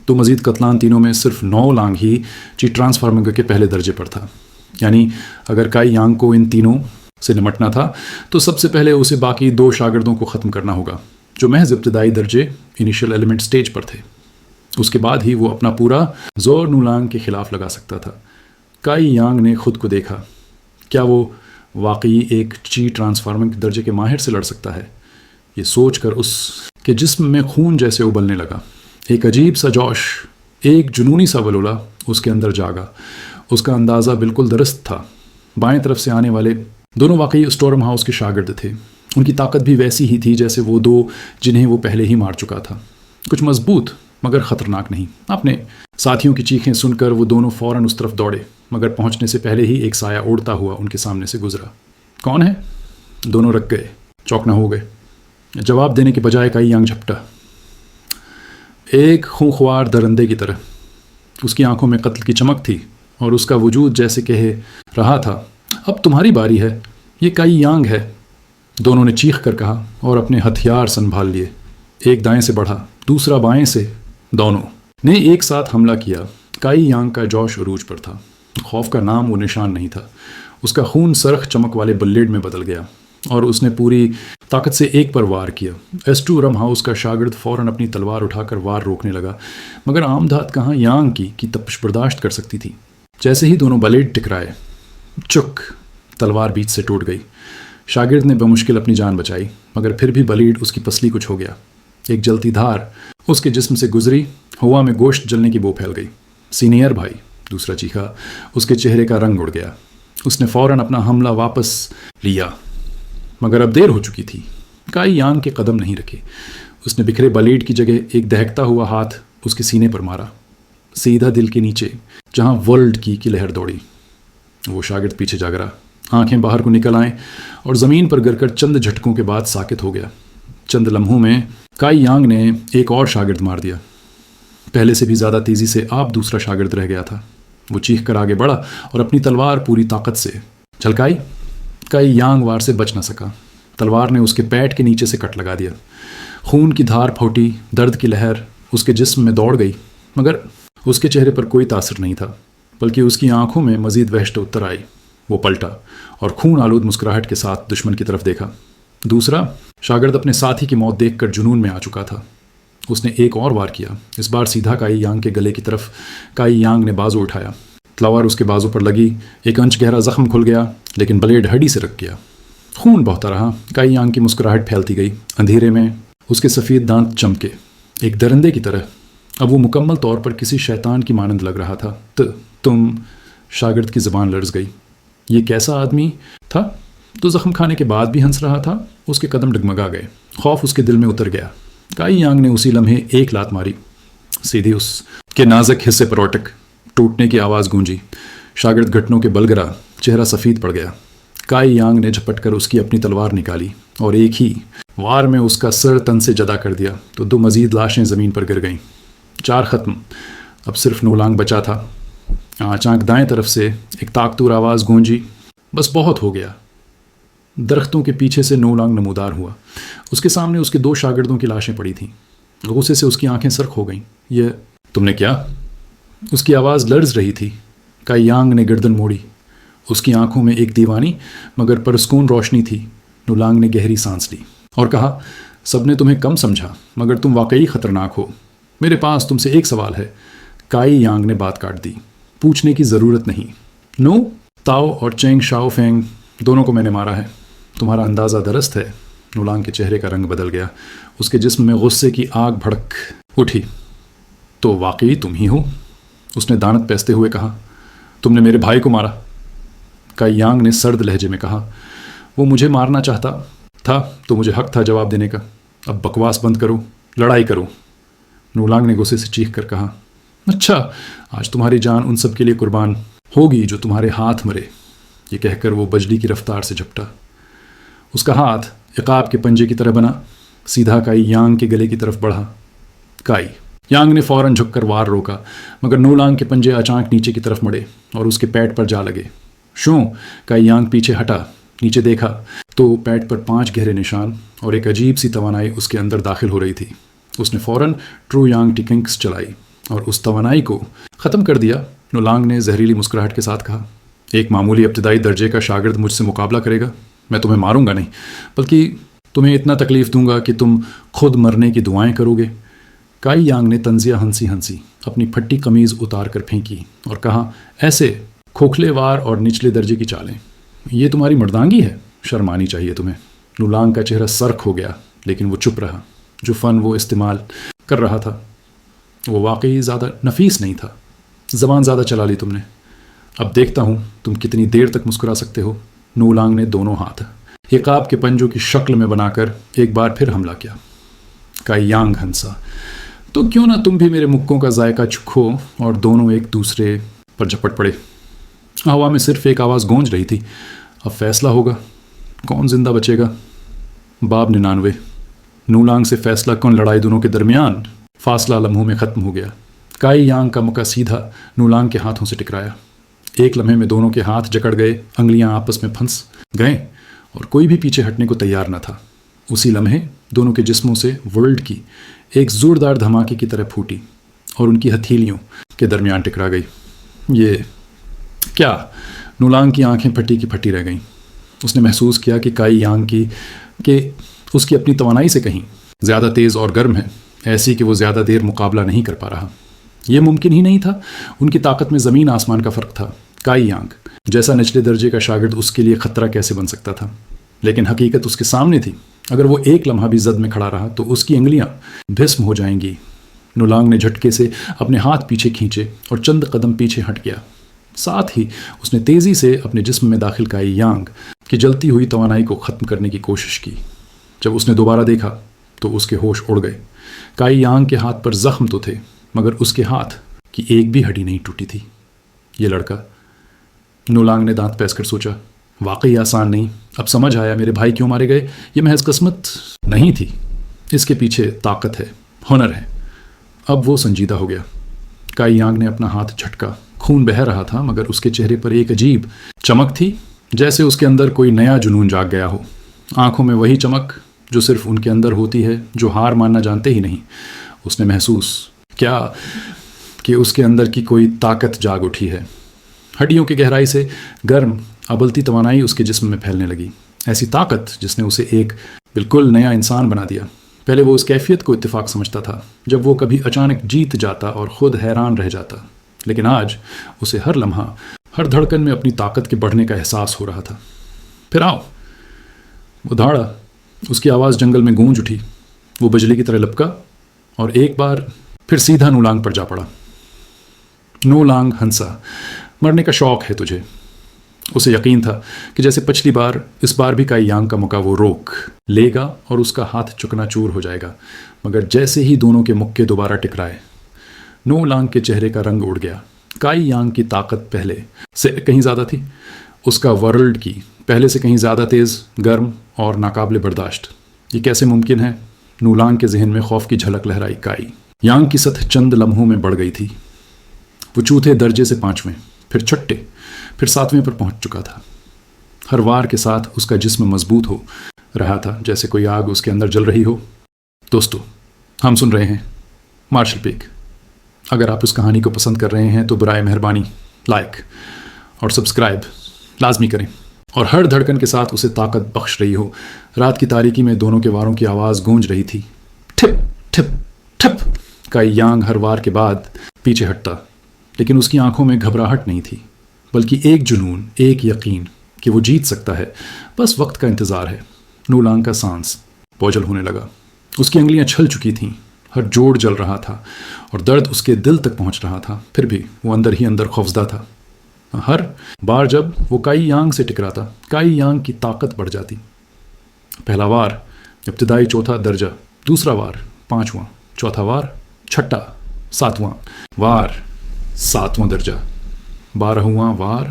Speaker 1: تو مزید قتلان تینوں میں صرف 9 لانگ ہی چی ٹرانسفارمنگ کے پہلے درجے پر تھا۔ یعنی اگر کائی یانگ کو ان تینوں سے نمٹنا تھا تو سب سے پہلے اسے باقی 2 شاگردوں کو ختم کرنا ہوگا جو محض ابتدائی درجے انیشل ایلیمنٹ سٹیج پر تھے۔ اس کے بعد ہی وہ اپنا پورا زور نولانگ کے خلاف لگا سکتا تھا۔ کائی یانگ نے خود کو دیکھا، کیا وہ واقعی ایک چی ٹرانسفارمنگ درجے کے ماہر سے لڑ سکتا ہے؟ یہ سوچ کر اس کے جسم میں خون جیسے ابلنے لگا۔ ایک عجیب سا جوش، ایک جنونی سا ولولہ اس کے اندر جاگا۔ اس کا اندازہ بالکل درست تھا۔ بائیں طرف سے آنے والے دونوں واقعی اسٹورم ہاؤس کے شاگرد تھے۔ ان کی طاقت بھی ویسی ہی تھی جیسے وہ 2 جنہیں وہ پہلے ہی مار چکا تھا۔ کچھ مضبوط مگر خطرناک نہیں۔ اپنے ساتھیوں کی چیخیں سن کر وہ دونوں فوراً اس طرف دوڑے، مگر پہنچنے سے پہلے ہی ایک سایہ اڑتا ہوا ان کے سامنے سے گزرا۔ کون ہے؟ دونوں رک گئے، چوکنا ہو گئے۔ جواب دینے کے بجائے کائی یانگ جھپٹا، ایک خونخوار درندے کی طرح۔ اس کی آنکھوں میں قتل کی چمک تھی اور اس کا وجود جیسے کہہ رہا تھا، اب تمہاری باری ہے۔ یہ کائی یانگ ہے، دونوں نے چیخ کر کہا اور اپنے ہتھیار سنبھال لیے۔ ایک دائیں سے بڑھا، دوسرا بائیں سے۔ دونوں نے ایک ساتھ حملہ کیا۔ کائی یانگ کا جوش عروج پر تھا۔ خوف کا نام و نشان نہیں تھا۔ اس کا خون سرخ چمک والے بلیڈ میں بدل گیا اور اس نے پوری طاقت سے ایک پر وار کیا۔ اسٹورم ہاؤس کا شاگرد فوراً اپنی تلوار اٹھا کر وار روکنے لگا، مگر عام دھات کہاں یانگ کی تپش برداشت کر سکتی تھی۔ جیسے ہی دونوں بلیڈ ٹکرائے، چک، تلوار بیچ سے ٹوٹ گئی۔ شاگرد نے بمشکل اپنی جان بچائی، مگر پھر بھی بلیڈ اس کی پسلی کو چھو گیا۔ ایک جلتی دھار اس کے جسم سے گزری، ہوا میں گوشت جلنے کی بو پھیل گئی۔ سینئر بھائی، دوسرا چیخا۔ اس کے چہرے کا رنگ اڑ گیا۔ اس نے فوراً اپنا حملہ واپس لیا، مگر اب دیر ہو چکی تھی۔ کائی یانگ کے قدم نہیں رکھے۔ اس نے بکھرے بلیڈ کی جگہ ایک دہکتا ہوا ہاتھ اس کے سینے پر مارا، سیدھا دل کے نیچے، جہاں ورلڈ کی لہر دوڑی۔ وہ شاگرد پیچھے جا گرا، آنکھیں باہر کو نکل آئیں اور زمین پر گر کر چند جھٹکوں کے بعد ساکت ہو گیا۔ چند لمحوں میں کائی یانگ نے ایک اور شاگرد مار دیا۔ پہلے سے بھی زیادہ تیزی سے آپ دوسرا شاگرد رہ گیا تھا۔ وہ چیخ کر آگے بڑھا اور اپنی تلوار پوری طاقت سے جھلکائی۔ کائی یانگ وار سے بچ نہ سکا۔ تلوار نے اس کے پیٹ کے نیچے سے کٹ لگا دیا۔ خون کی دھار پھوٹی، درد کی لہر اس کے جسم میں دوڑ گئی، مگر اس کے چہرے پر کوئی تاثر نہیں تھا، بلکہ اس کی آنکھوں میں مزید وحشت اتر آئی۔ وہ پلٹا اور خون آلود مسکراہٹ کے ساتھ دشمن کی طرف دیکھا۔ دوسرا شاگرد اپنے ساتھی کی موت دیکھ کر جنون میں آ چکا تھا۔ اس نے ایک اور وار کیا، اس بار سیدھا کائی یانگ کے گلے کی طرف۔ کائی یانگ نے بازو اٹھایا، تلوار اس کے بازو پر لگی۔ ایک انچ گہرا زخم کھل گیا، لیکن بلیڈ ہڈی سے رک گیا۔ خون بہتا رہا۔ کائی یانگ کی مسکراہٹ پھیلتی گئی۔ اندھیرے میں اس کے سفید دانت چمکے، ایک درندے کی طرح۔ اب وہ مکمل طور پر کسی شیطان کی مانند لگ رہا تھا۔ تم، شاگرد کی زبان لرز گئی۔ یہ کیسا آدمی تھا؟ تو زخم کھانے کے بعد بھی ہنس رہا تھا۔ اس کے قدم ڈگمگا گئے، خوف اس کے دل میں اتر گیا۔ کائی یانگ نے اسی لمحے ایک لات ماری، سیدھی اس کے نازک حصے پر اٹک۔ ٹوٹنے کی آواز گونجی۔ شاگرد گھٹنوں کے بل گرا، چہرہ سفید پڑ گیا۔ کائی یانگ نے جھپٹ کر اس کی اپنی تلوار نکالی اور ایک ہی وار میں اس کا سر تن سے جدا کر دیا تو 2 مزید لاشیں زمین پر گر گئیں۔ 4 ختم۔ اب صرف نولانگ بچا تھا۔ اچانک دائیں طرف سے ایک طاقتور آواز گونجی، بس بہت ہو گیا۔ درختوں کے پیچھے سے نولانگ نمودار ہوا۔ اس کے سامنے اس کے 2 شاگردوں کی لاشیں پڑی تھیں۔ غصے سے اس کی آنکھیں سرخ ہو گئیں۔ یہ تم نے کیا؟ اس کی آواز لرز رہی تھی۔ کائی یانگ نے گردن موڑی۔ اس کی آنکھوں میں ایک دیوانی مگر پرسکون روشنی تھی۔ نولانگ نے گہری سانس لی اور کہا، سب نے تمہیں کم سمجھا مگر تم واقعی خطرناک ہو. میرے پاس تم سے ایک سوال ہے. کائی یانگ نے بات کاٹ دی. پوچھنے کی ضرورت نہیں. نو، تاؤ اور چینگ شاؤ فینگ دونوں کو میں نے مارا ہے. تمہارا اندازہ درست ہے. نولانگ کے چہرے کا رنگ بدل گیا. اس کے جسم میں غصے کی آگ بھڑک اٹھی. تو واقعی تم ہی ہو؟ اس نے دانت پیستے ہوئے کہا. تم نے میرے بھائی کو مارا. کائی یانگ نے سرد لہجے میں کہا. وہ مجھے مارنا چاہتا تھا تو مجھے حق تھا جواب دینے کا. اب بکواس بند کرو، لڑائی کرو. نولانگ نے غصے سے چیخ کر کہا. اچھا، آج تمہاری جان ان سب کے لیے قربان ہوگی جو تمہارے ہاتھ مرے. یہ کہہ کر وہ بجلی کی رفتار سے جھپٹا. اس کا ہاتھ عقاب کے پنجے کی طرح بنا، سیدھا کائی یانگ کے گلے کی طرف بڑھا. کائی یانگ نے فوراً جھک کر وار روکا مگر نولانگ کے پنجے اچانک نیچے کی طرف مڑے اور اس کے پیٹ پر جا لگے. شوں؟ کائی یانگ پیچھے ہٹا. نیچے دیکھا تو پیٹ پر 5 گہرے نشان اور ایک عجیب سی توانائی اس کے اندر داخل ہو رہی تھی. اس نے فوراً ٹرو یانگ ٹیکنگس چلائی اور اس توانائی کو ختم کر دیا. نولانگ نے زہریلی مسکراہٹ کے ساتھ کہا. ایک معمولی ابتدائی درجے کا شاگرد مجھ سے مقابلہ کرے گا؟ میں تمہیں ماروں گا نہیں، بلکہ تمہیں اتنا تکلیف دوں گا کہ تم خود مرنے کی دعائیں کرو گے. کائی یانگ نے طنزیہ ہنسی ہنسی اپنی پھٹی قمیض اتار کر پھینکی اور کہا. ایسے کھوکھلے وار اور نچلے درجے کی چالیں، یہ تمہاری مردانگی ہے؟ شرم آنی چاہیے تمہیں. نولانگ کا چہرہ سرخ ہو گیا لیکن وہ چپ رہا. جو فن وہ استعمال کر رہا تھا وہ واقعی زیادہ نفیس نہیں تھا. زبان زیادہ چلا لی تم نے. اب دیکھتا ہوں تم کتنی دیر تک مسکرا سکتے ہو. نولانگ نے دونوں ہاتھ عقاب کے پنجوں کی شکل میں بنا کر ایک بار پھر حملہ کیا. کائی یانگ ہنسا. تو کیوں نہ تم بھی میرے مکوں کا ذائقہ چکھو. اور دونوں ایک دوسرے پر جھپٹ پڑے. ہوا میں صرف ایک آواز گونج رہی تھی. اب فیصلہ ہوگا، کون زندہ بچے گا. باب 99. نولانگ سے فیصلہ کن لڑائی دونوں کے درمیان فاصلہ لمحوں میں ختم ہو گیا. کائی یانگ کا مکہ سیدھا نولانگ کے ہاتھوں سے ٹکرایا. ایک لمحے میں دونوں کے ہاتھ جکڑ گئے، انگلیاں آپس میں پھنس گئیں اور کوئی بھی پیچھے ہٹنے کو تیار نہ تھا. اسی لمحے دونوں کے جسموں سے ورلڈ کی ایک زوردار دھماکے کی طرح پھوٹی اور ان کی ہتھیلیوں کے درمیان ٹکرا گئی. یہ کیا؟ نولانگ کی آنکھیں پھٹی کی پھٹی رہ گئیں. اس نے محسوس کیا کہ کائی یانگ کہ اس کی اپنی توانائی سے کہیں زیادہ تیز اور گرم ہے، ایسی کہ وہ زیادہ دیر مقابلہ نہیں کر پا رہا. یہ ممکن ہی نہیں تھا. ان کی طاقت میں زمین آسمان کا فرق تھا. کائی یانگ جیسا نچلے درجے کا شاگرد اس کے لیے خطرہ کیسے بن سکتا تھا؟ لیکن حقیقت اس کے سامنے تھی. اگر وہ ایک لمحہ بھی زد میں کھڑا رہا تو اس کی انگلیاں بھسم ہو جائیں گی. نولانگ نے جھٹکے سے اپنے ہاتھ پیچھے کھینچے اور چند قدم پیچھے ہٹ گیا. ساتھ ہی اس نے تیزی سے اپنے جسم میں داخل کائی یانگ کی جلتی ہوئی توانائی کو ختم کرنے کی کوشش کی. جب اس نے دوبارہ دیکھا تو اس کے ہوش اڑ گئے. کائی یانگ کے ہاتھ پر زخم تو تھے مگر اس کے ہاتھ کی ایک بھی ہڈی نہیں ٹوٹی تھی. یہ لڑکا، نولانگ نے دانت پیس کر سوچا، واقعی آسان نہیں. اب سمجھ آیا میرے بھائی کیوں مارے گئے. یہ محض قسمت نہیں تھی، اس کے پیچھے طاقت ہے، ہنر ہے. اب وہ سنجیدہ ہو گیا. کائی یانگ نے اپنا ہاتھ جھٹکا. خون بہہ رہا تھا مگر اس کے چہرے پر ایک عجیب چمک تھی، جیسے اس کے اندر کوئی نیا جنون جاگ گیا ہو. آنکھوں میں وہی چمک جو صرف ان کے اندر ہوتی ہے جو ہار ماننا جانتے ہی نہیں. اس نے محسوس کیا کہ اس کے اندر کی کوئی طاقت جاگ اٹھی ہے. ہڈیوں کی گہرائی سے گرم ابلتی توانائی اس کے جسم میں پھیلنے لگی. ایسی طاقت جس نے اسے ایک بالکل نیا انسان بنا دیا. پہلے وہ اس کیفیت کو اتفاق سمجھتا تھا جب وہ کبھی اچانک جیت جاتا اور خود حیران رہ جاتا، لیکن آج اسے ہر لمحہ ہر دھڑکن میں اپنی طاقت کے بڑھنے کا احساس ہو رہا تھا. پھر آؤ. وہ دھاڑا. اس کی آواز جنگل میں گونج اٹھی. وہ بجلی کی طرح لپکا اور ایک بار پھر سیدھا نولانگ پر جا پڑا. نولانگ ہنسا. مرنے کا شوق ہے تجھے. اسے یقین تھا کہ جیسے پچھلی بار اس بار بھی کائی یانگ کا موقع وہ روک لے گا اور اس کا ہاتھ چکنا چور ہو جائے گا. مگر جیسے ہی دونوں کے مکے دوبارہ ٹکرائے، نولانگ کے چہرے کا رنگ اڑ گیا. کائی یانگ کی طاقت پہلے سے کہیں زیادہ تھی. اس کا ورلڈ کی پہلے سے کہیں زیادہ تیز، گرم اور ناقابل برداشت. یہ کیسے ممکن ہے؟ نولانگ کے ذہن میں خوف کی جھلک لہرائی. کائی یانگ کی سطح چند لمحوں میں بڑھ گئی تھی. وہ چوتھے درجے سے 5ویں، پھر چھٹے، پھر 7ویں پر پہنچ چکا تھا. ہر وار کے ساتھ اس کا جسم مضبوط ہو رہا تھا، جیسے کوئی آگ اس کے اندر جل رہی ہو. دوستو، ہم سن رہے ہیں مارشل پیک. اگر آپ اس کہانی کو پسند کر رہے ہیں تو برائے مہربانی لائک اور سبسکرائب لازمی کریں. اور ہر دھڑکن کے ساتھ اسے طاقت بخش رہی ہو۔ رات کی تاریکی میں دونوں کے واروں کی آواز گونج رہی تھی، ٹھپ ٹھپ ٹھپ۔ کائی یانگ ہر وار کے بعد پیچھے ہٹتا، لیکن اس کی آنکھوں میں گھبراہٹ نہیں تھی، بلکہ ایک جنون، ایک یقین کہ وہ جیت سکتا ہے، بس وقت کا انتظار ہے۔ نو لانگ کا سانس بوجھل ہونے لگا، اس کی انگلیاں چھل چکی تھیں، ہر جوڑ جل رہا تھا اور درد اس کے دل تک پہنچ رہا تھا، پھر بھی وہ اندر ہی اندر خوفزدہ تھا۔ ہر بار جب وہ کائی یانگ سے ٹکراتا، کائی یانگ کی طاقت بڑھ جاتی۔ پہلا وار ابتدائی چوتھا درجہ، دوسرا وار پانچواں، چوتھا وار چھٹا، ساتواں وار ساتواں درجہ، 12واں وار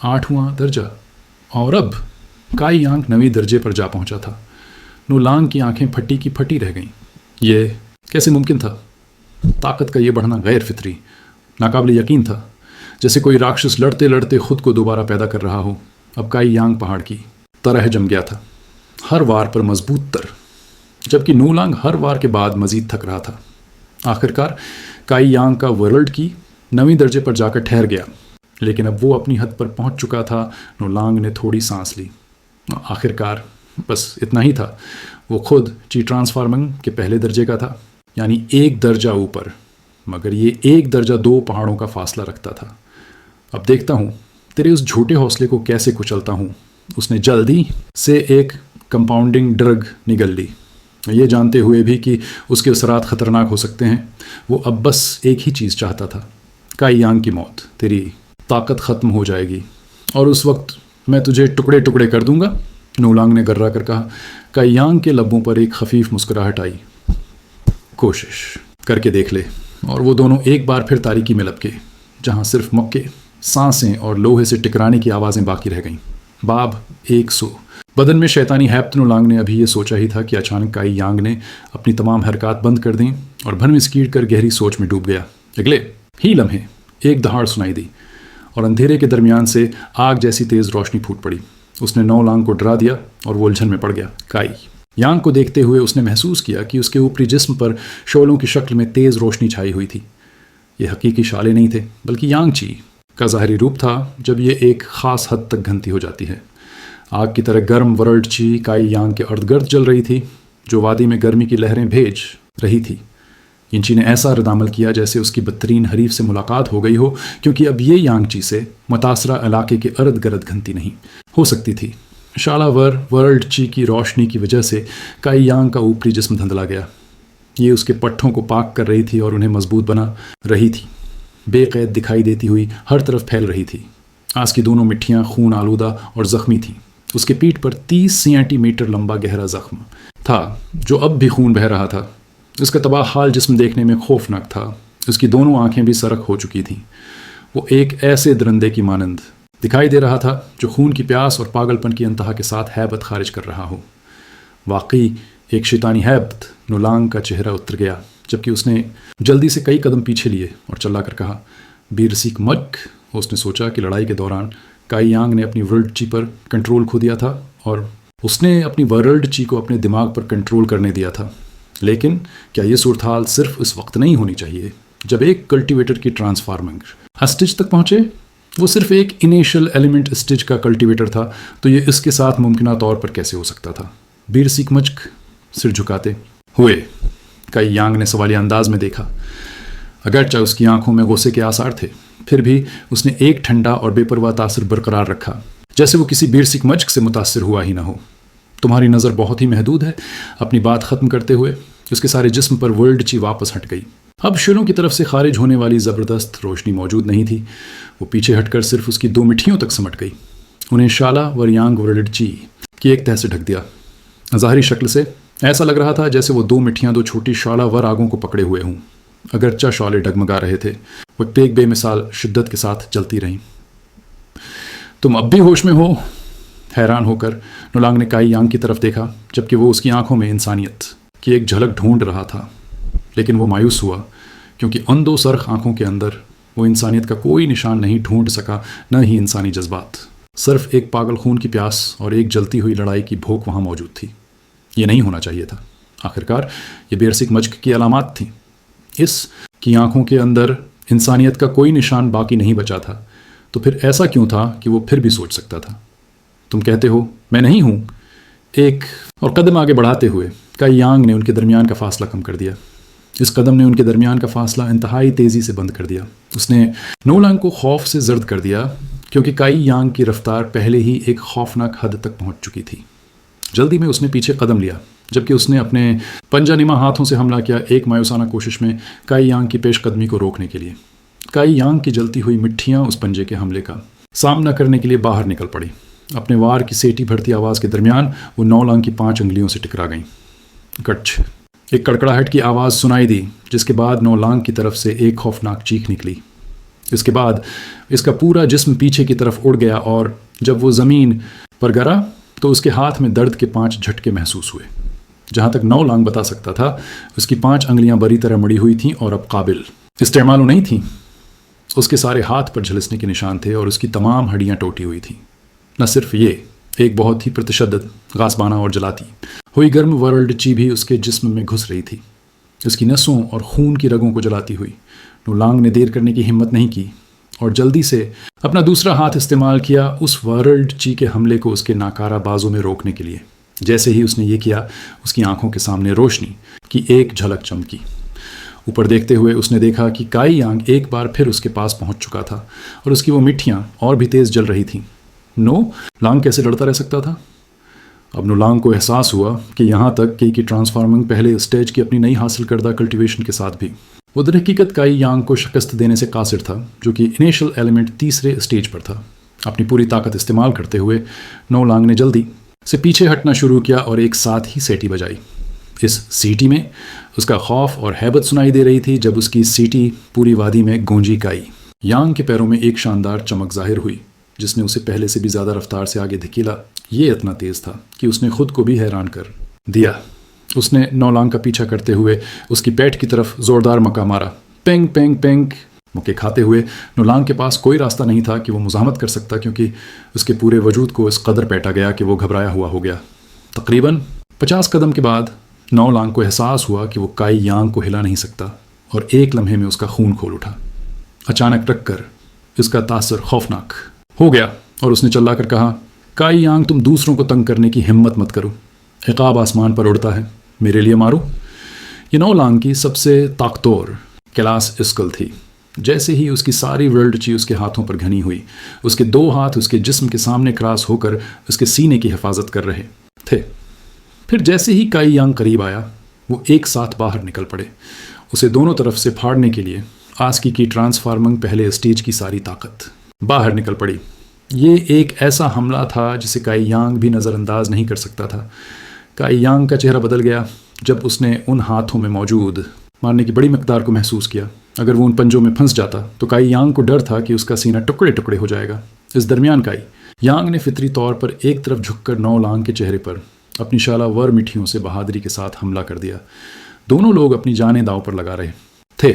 Speaker 1: 8واں درجہ، اور اب کائی یانگ 9ویں درجے پر جا پہنچا تھا۔ نو لانگ کی آنکھیں پھٹی کی پھٹی رہ گئیں۔ یہ کیسے ممکن تھا؟ طاقت کا یہ بڑھنا غیر فطری، ناقابل یقین تھا، جیسے کوئی راکشس لڑتے لڑتے خود کو دوبارہ پیدا کر رہا ہو۔ اب کائی یانگ پہاڑ کی طرح جم گیا تھا، ہر وار پر مضبوط تر، جبکہ نو لانگ ہر وار کے بعد مزید تھک رہا تھا۔ آخرکار کائی یانگ کا ورلڈ کی 9ویں درجے پر جا کر ٹھہر گیا، لیکن اب وہ اپنی حد پر پہنچ چکا تھا۔ نو لانگ نے تھوڑی سانس لی۔ آخرکار بس اتنا ہی تھا، وہ خود چی ٹرانسفارمنگ کے پہلے درجے کا تھا، یعنی ایک درجہ اوپر، مگر یہ ایک درجہ 2 پہاڑوں کا فاصلہ رکھتا تھا۔ اب دیکھتا ہوں تیرے اس جھوٹے حوصلے کو کیسے کچلتا ہوں۔ اس نے جلدی سے ایک کمپاؤنڈنگ ڈرگ نگل لی، یہ جانتے ہوئے بھی کہ اس کے اثرات خطرناک ہو سکتے ہیں۔ وہ اب بس ایک ہی چیز چاہتا تھا، کائی یانگ کی موت۔ تیری طاقت ختم ہو جائے گی اور اس وقت میں تجھے ٹکڑے ٹکڑے کر دوں گا، نو لانگ نے گررا کر کہا۔ کائی یانگ کے لبوں پر ایک خفیف مسکراہٹ آئی۔ کوشش کر کے دیکھ لے۔ اور وہ دونوں ایک بار پھر تاریکی میں لپکے، جہاں صرف مکے، سانسیں اور لوہے سے ٹکرانے کی آوازیں باقی رہ گئیں۔ باب 100۔ بدن میں شیطانی ہیبت نو لانگ نے ابھی یہ سوچا ہی تھا کہ اچانک کائی یانگ نے اپنی تمام حرکات بند کر دیں اور بھن مسکیڑ کر گہری سوچ میں ڈوب گیا۔ اگلے ہی لمحے ایک دہاڑ سنائی دی اور اندھیرے کے درمیان سے آگ جیسی تیز روشنی پھوٹ پڑی۔ اس نے نو لانگ کو ڈرا دیا اور وہ الجھن میں پڑ گیا۔ کائی یانگ کو دیکھتے ہوئے اس نے محسوس کیا کہ اس کے اوپری جسم پر شعلوں کی شکل میں تیز روشنی چھائی ہوئی تھی۔ یہ حقیقی شعلے نہیں تھے، بلکہ یانگ چی کا ظاہری روپ تھا جب یہ ایک خاص حد تک گھنتی ہو جاتی ہے۔ آگ کی طرح گرم ورلڈ چی کائی یانگ کے ارد گرد جل رہی تھی، جو وادی میں گرمی کی لہریں بھیج رہی تھی۔ ینچی نے ایسا رد عمل کیا جیسے اس کی بدترین حریف سے ملاقات ہو گئی ہو، کیونکہ اب یہ یانگ چی سے متاثرہ علاقے کے ارد گرد گھنتی نہیں ہو سکتی تھی۔ شعلہ ور ورلڈ چی کی روشنی کی وجہ سے کائی یانگ کا اوپری جسم دھندلا گیا۔ یہ اس کے پٹھوں کو پاک کر رہی تھی اور انہیں مضبوط بنا رہی تھی، بے قید دکھائی دیتی ہوئی ہر طرف پھیل رہی تھی۔ آس کی دونوں مٹھیاں خون آلودہ اور زخمی تھیں۔ اس کے پیٹھ پر 30 سینٹی میٹر لمبا گہرا زخم تھا جو اب بھی خون بہہ رہا تھا۔ اس کا تباہ حال جسم دیکھنے میں خوفناک تھا۔ اس کی دونوں آنکھیں بھی سرخ ہو چکی تھیں۔ وہ ایک ایسے درندے کی مانند دکھائی دے رہا تھا جو خون کی پیاس اور پاگل پن کی انتہا کے ساتھ ہیبت خارج کر رہا ہو۔ واقعی ایک شیطانی ہیبت۔ نو لانگ کا چہرہ اتر گیا، جبکہ اس نے جلدی سے کئی قدم پیچھے لیے اور چلا کر کہا، بیرسیک مک۔ اس نے سوچا کہ لڑائی کے دوران کائی یانگ نے اپنی ورلڈ چی پر کنٹرول کھو دیا تھا اور اس نے اپنی ورلڈ چی کو اپنے دماغ پر کنٹرول کرنے دیا تھا۔ لیکن کیا یہ صورتحال صرف اس وقت نہیں ہونی چاہیے جب ایک کلٹیویٹر کی ٹرانسفارمنگ اسٹیج تک پہنچے؟ وہ صرف ایک انیشل ایلیمنٹ اسٹیج کا کلٹیویٹر تھا، تو یہ اس کے ساتھ ممکنہ طور پر کیسے ہو سکتا تھا؟ بیرسیک مچک سر جھکاتے ہوئے کائی یانگ نے سوالیہ انداز میں دیکھا۔ اگرچہ اس کی آنکھوں میں غصے کے آثار تھے، پھر بھی اس نے ایک ٹھنڈا اور بے پرواہ تاثر برقرار رکھا، جیسے وہ کسی بیرسیک مچک سے متاثر ہوا ہی نہ ہو۔ تمہاری نظر بہت ہی محدود ہے۔ اپنی بات ختم کرتے ہوئے اس کے سارے جسم پر ورلڈ چی واپس ہٹ گئی۔ اب شیلوں کی طرف سے خارج ہونے والی زبردست روشنی موجود نہیں تھی۔ وہ پیچھے ہٹ کر صرف اس کی 2 مٹھیوں تک سمٹ گئی، انہیں شعلہ ور یانگ ورلڈ چی کی ایک تہہ سے ڈھک دیا۔ ظاہری شکل سے ایسا لگ رہا تھا جیسے وہ 2 مٹھیاں 2 چھوٹی شعلہ ور آگوں کو پکڑے ہوئے ہوں۔ اگرچہ شعلے ڈگمگا رہے تھے، وہ ایک بے مثال شدت کے ساتھ چلتی رہیں۔ تم اب بھی ہوش میں ہو؟ حیران ہو کر نو لانگ نے کائی یانگ کی طرف دیکھا، جبکہ وہ اس کی آنکھوں میں انسانیت کی ایک جھلک ڈھونڈ رہا تھا۔ لیکن وہ مایوس ہوا، کیونکہ ان 2 سرخ آنکھوں کے اندر وہ انسانیت کا کوئی نشان نہیں ڈھونڈ سکا، نہ ہی انسانی جذبات۔ صرف ایک پاگل خون کی پیاس اور ایک جلتی ہوئی لڑائی کی بھوک وہاں موجود تھی۔ یہ نہیں ہونا چاہیے تھا۔ آخرکار یہ بیرسیک مچک کی علامات تھیں۔ اس کی آنکھوں کے اندر انسانیت کا کوئی نشان باقی نہیں بچا تھا، تو پھر ایسا کیوں تھا کہ وہ پھر بھی سوچ سکتا تھا؟ تم کہتے ہو میں نہیں ہوں. ایک اور قدم آگے بڑھاتے ہوئے کائی یانگ نے ان کے درمیان کا فاصلہ کم کر دیا. اس قدم نے ان کے درمیان کا فاصلہ انتہائی تیزی سے بند کر دیا. اس نے نو لانگ کو خوف سے زرد کر دیا کیونکہ کائی یانگ کی رفتار پہلے ہی ایک خوفناک حد تک پہنچ چکی تھی. جلدی میں اس نے پیچھے قدم لیا جبکہ اس نے اپنے پنجہ نما ہاتھوں سے حملہ کیا، ایک مایوسانہ کوشش میں کائی یانگ کی پیش قدمی کو روکنے کے لیے. کائی یانگ کی جلتی ہوئی مٹھیاں اس پنجے کے حملے کا سامنا کرنے کے لیے باہر نکل پڑی. اپنے وار کی سیٹی بھرتی آواز کے درمیان وہ نو لانگ کی 5 انگلیوں سے ٹکرا گئیں. کچھ ایک کڑکڑاہٹ کی آواز سنائی دی جس کے بعد نو لانگ کی طرف سے ایک خوفناک چیخ نکلی. اس کے بعد اس کا پورا جسم پیچھے کی طرف اڑ گیا اور جب وہ زمین پر گرا تو اس کے ہاتھ میں درد کے 5 جھٹکے محسوس ہوئے. جہاں تک نو لانگ بتا سکتا تھا اس کی 5 انگلیاں بری طرح مڑی ہوئی تھیں اور اب قابل استعمال نہیں تھیں. اس کے سارے ہاتھ پر جھلسنے کے نشان تھے اور اس کی تمام ہڈیاں ٹوٹی ہوئی تھیں. نہ صرف یہ، ایک بہت ہی پرتشدد، غاصبانہ اور جلاتی ہوئی گرم ورلڈ چی بھی اس کے جسم میں گھس رہی تھی، اس کی نسوں اور خون کی رگوں کو جلاتی ہوئی. نو لانگ نے دیر کرنے کی ہمت نہیں کی اور جلدی سے اپنا دوسرا ہاتھ استعمال کیا اس ورلڈ چی کے حملے کو اس کے ناکارہ بازو میں روکنے کے لیے. جیسے ہی اس نے یہ کیا اس کی آنکھوں کے سامنے روشنی کی ایک جھلک چمکی. اوپر دیکھتے ہوئے اس نے دیکھا کہ کائی یانگ ایک بار پھر اس کے پاس پہنچ چکا تھا اور اس کی وہ مٹھیاں اور بھی تیز جل رہی تھیں. نو لانگ کیسے لڑتا رہ سکتا تھا؟ اب نو لانگ کو احساس ہوا کہ یہاں تک کہ ٹرانسفارمنگ پہلے اسٹیج کی اپنی نئی حاصل کردہ کلٹیویشن کے ساتھ بھی وہ در حقیقت کائی یانگ کو شکست دینے سے قاصر تھا، جو کہ انیشل ایلیمنٹ تیسرے اسٹیج پر تھا. اپنی پوری طاقت استعمال کرتے ہوئے نو لانگ نے جلدی سے پیچھے ہٹنا شروع کیا اور ایک ساتھ ہی سیٹی بجائی. اس سیٹی میں اس کا خوف اور ہیبت سنائی دے رہی تھی. جب اس کی سیٹی پوری وادی میں گونجی، کائی یانگ کے پیروں میں ایک شاندار چمک ظاہر ہوئی جس نے اسے پہلے سے بھی زیادہ رفتار سے آگے دھکیلا. یہ اتنا تیز تھا کہ اس نے خود کو بھی حیران کر دیا. اس نے نو لانگ کا پیچھا کرتے ہوئے اس کی پیٹھ کی طرف زوردار مکہ مارا. پینگ پینگ پینگ مکے کھاتے ہوئے نو لانگ کے پاس کوئی راستہ نہیں تھا کہ وہ مزاحمت کر سکتا، کیونکہ اس کے پورے وجود کو اس قدر پیٹا گیا کہ وہ گھبرایا ہوا ہو گیا. تقریباً 50 قدم کے بعد نو لانگ کو احساس ہوا کہ وہ کائی یانگ کو ہلا نہیں سکتا اور ایک لمحے میں اس کا خون کھول اٹھا. اچانک رک کر اس کا تاثر خوفناک ہو گیا اور اس نے چلا کر کہا، کائی یانگ تم دوسروں کو تنگ کرنے کی ہمت مت کرو. عقاب آسمان پر اڑتا ہے، میرے لیے مارو. یہ نو لانگ کی سب سے طاقتور کلاس اسکل تھی. جیسے ہی اس کی ساری ورلڈ چی اس کے ہاتھوں پر گھنی ہوئی، اس کے 2 ہاتھ اس کے جسم کے سامنے کراس ہو کر اس کے سینے کی حفاظت کر رہے تھے. پھر جیسے ہی کائی یانگ قریب آیا وہ ایک ساتھ باہر نکل پڑے، اسے دونوں طرف سے پھاڑنے کے لیے. آسکی کی ٹرانسفارمنگ پہلے اسٹیج کی ساری طاقت باہر نکل پڑی. یہ ایک ایسا حملہ تھا جسے کائی یانگ بھی نظر انداز نہیں کر سکتا تھا. کائی یانگ کا چہرہ بدل گیا جب اس نے ان ہاتھوں میں موجود مارنے کی بڑی مقدار کو محسوس کیا. اگر وہ ان پنجوں میں پھنس جاتا تو کائی یانگ کو ڈر تھا کہ اس کا سینہ ٹکڑے ٹکڑے ہو جائے گا. اس درمیان کائی یانگ نے فطری طور پر ایک طرف جھک کر نو لانگ کے چہرے پر اپنی شالہ ور مٹھیوں سے بہادری کے ساتھ حملہ کر دیا. دونوں لوگ اپنی جانیں داؤ پر لگا رہے تھے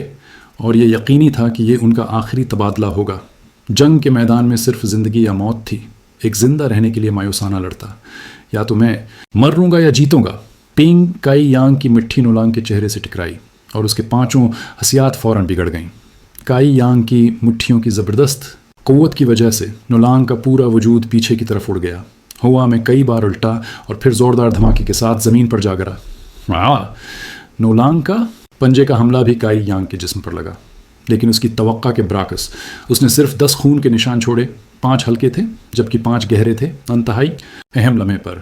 Speaker 1: اور یہ یقینی تھا کہ یہ ان کا آخری تبادلہ ہوگا. جنگ کے میدان میں صرف زندگی یا موت تھی. ایک زندہ رہنے کے لیے مایوسانہ لڑتا، یا تو میں مروں گا یا جیتوں گا. پینگ کائی یانگ کی مٹھی نو لانگ کے چہرے سے ٹکرائی اور اس کے 5 حسیات فوراً بگڑ گئیں. کائی یانگ کی مٹھیوں کی زبردست قوت کی وجہ سے نو لانگ کا پورا وجود پیچھے کی طرف اڑ گیا. ہوا میں کئی بار الٹا اور پھر زوردار دھماکے کے ساتھ زمین پر جا گرا. نو لانگ کا پنجے کا حملہ بھی کائی یانگ کے جسم پر لگا، لیکن اس کی توقع کے برعکس اس نے صرف 10 خون کے نشان چھوڑے. 5 ہلکے تھے جبکہ 5 گہرے تھے. انتہائی اہم لمحے پر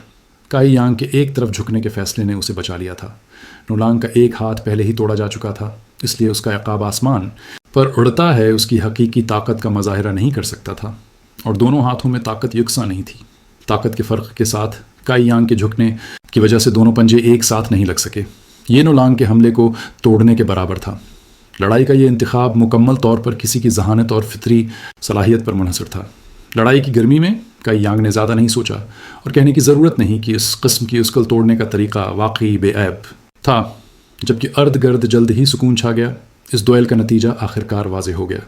Speaker 1: کائی یانگ کے ایک طرف جھکنے کے فیصلے نے اسے بچا لیا تھا. نو لانگ کا ایک ہاتھ پہلے ہی توڑا جا چکا تھا، اس لیے اس کا عقاب آسمان پر اڑتا ہے اس کی حقیقی طاقت کا مظاہرہ نہیں کر سکتا تھا، اور دونوں ہاتھوں میں طاقت یکساں نہیں تھی. طاقت کے فرق کے ساتھ کائی یانگ کے جھکنے کی وجہ سے دونوں پنجے ایک ساتھ نہیں لگ سکے. یہ نو لانگ کے حملے کو توڑنے کے برابر تھا. لڑائی کا یہ انتخاب مکمل طور پر کسی کی ذہانت اور فطری صلاحیت پر منحصر تھا. لڑائی کی گرمی میں کائی یانگ نے زیادہ نہیں سوچا اور کہنے کی ضرورت نہیں کہ اس قسم کی اسکل توڑنے کا طریقہ واقعی بے عیب تھا. جبکہ ارد گرد جلد ہی سکون چھا گیا. اس دوئل کا نتیجہ آخرکار واضح ہو گیا.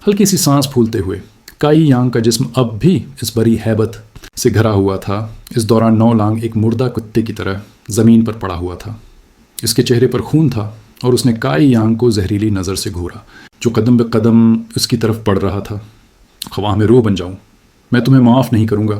Speaker 1: ہلکی سی سانس پھولتے ہوئے کائی یانگ کا جسم اب بھی اس بڑی ہیبت سے گھرا ہوا تھا. اس دوران نو لانگ ایک مردہ کتے کی طرح زمین پر پڑا ہوا تھا. اس کے چہرے پر خون تھا اور اس نے کائی یانگ کو زہریلی نظر سے گھورا جو قدم بے قدم اس کی طرف بڑھ رہا تھا. خواہ میں روح بن جاؤں، میں تمہیں معاف نہیں کروں گا.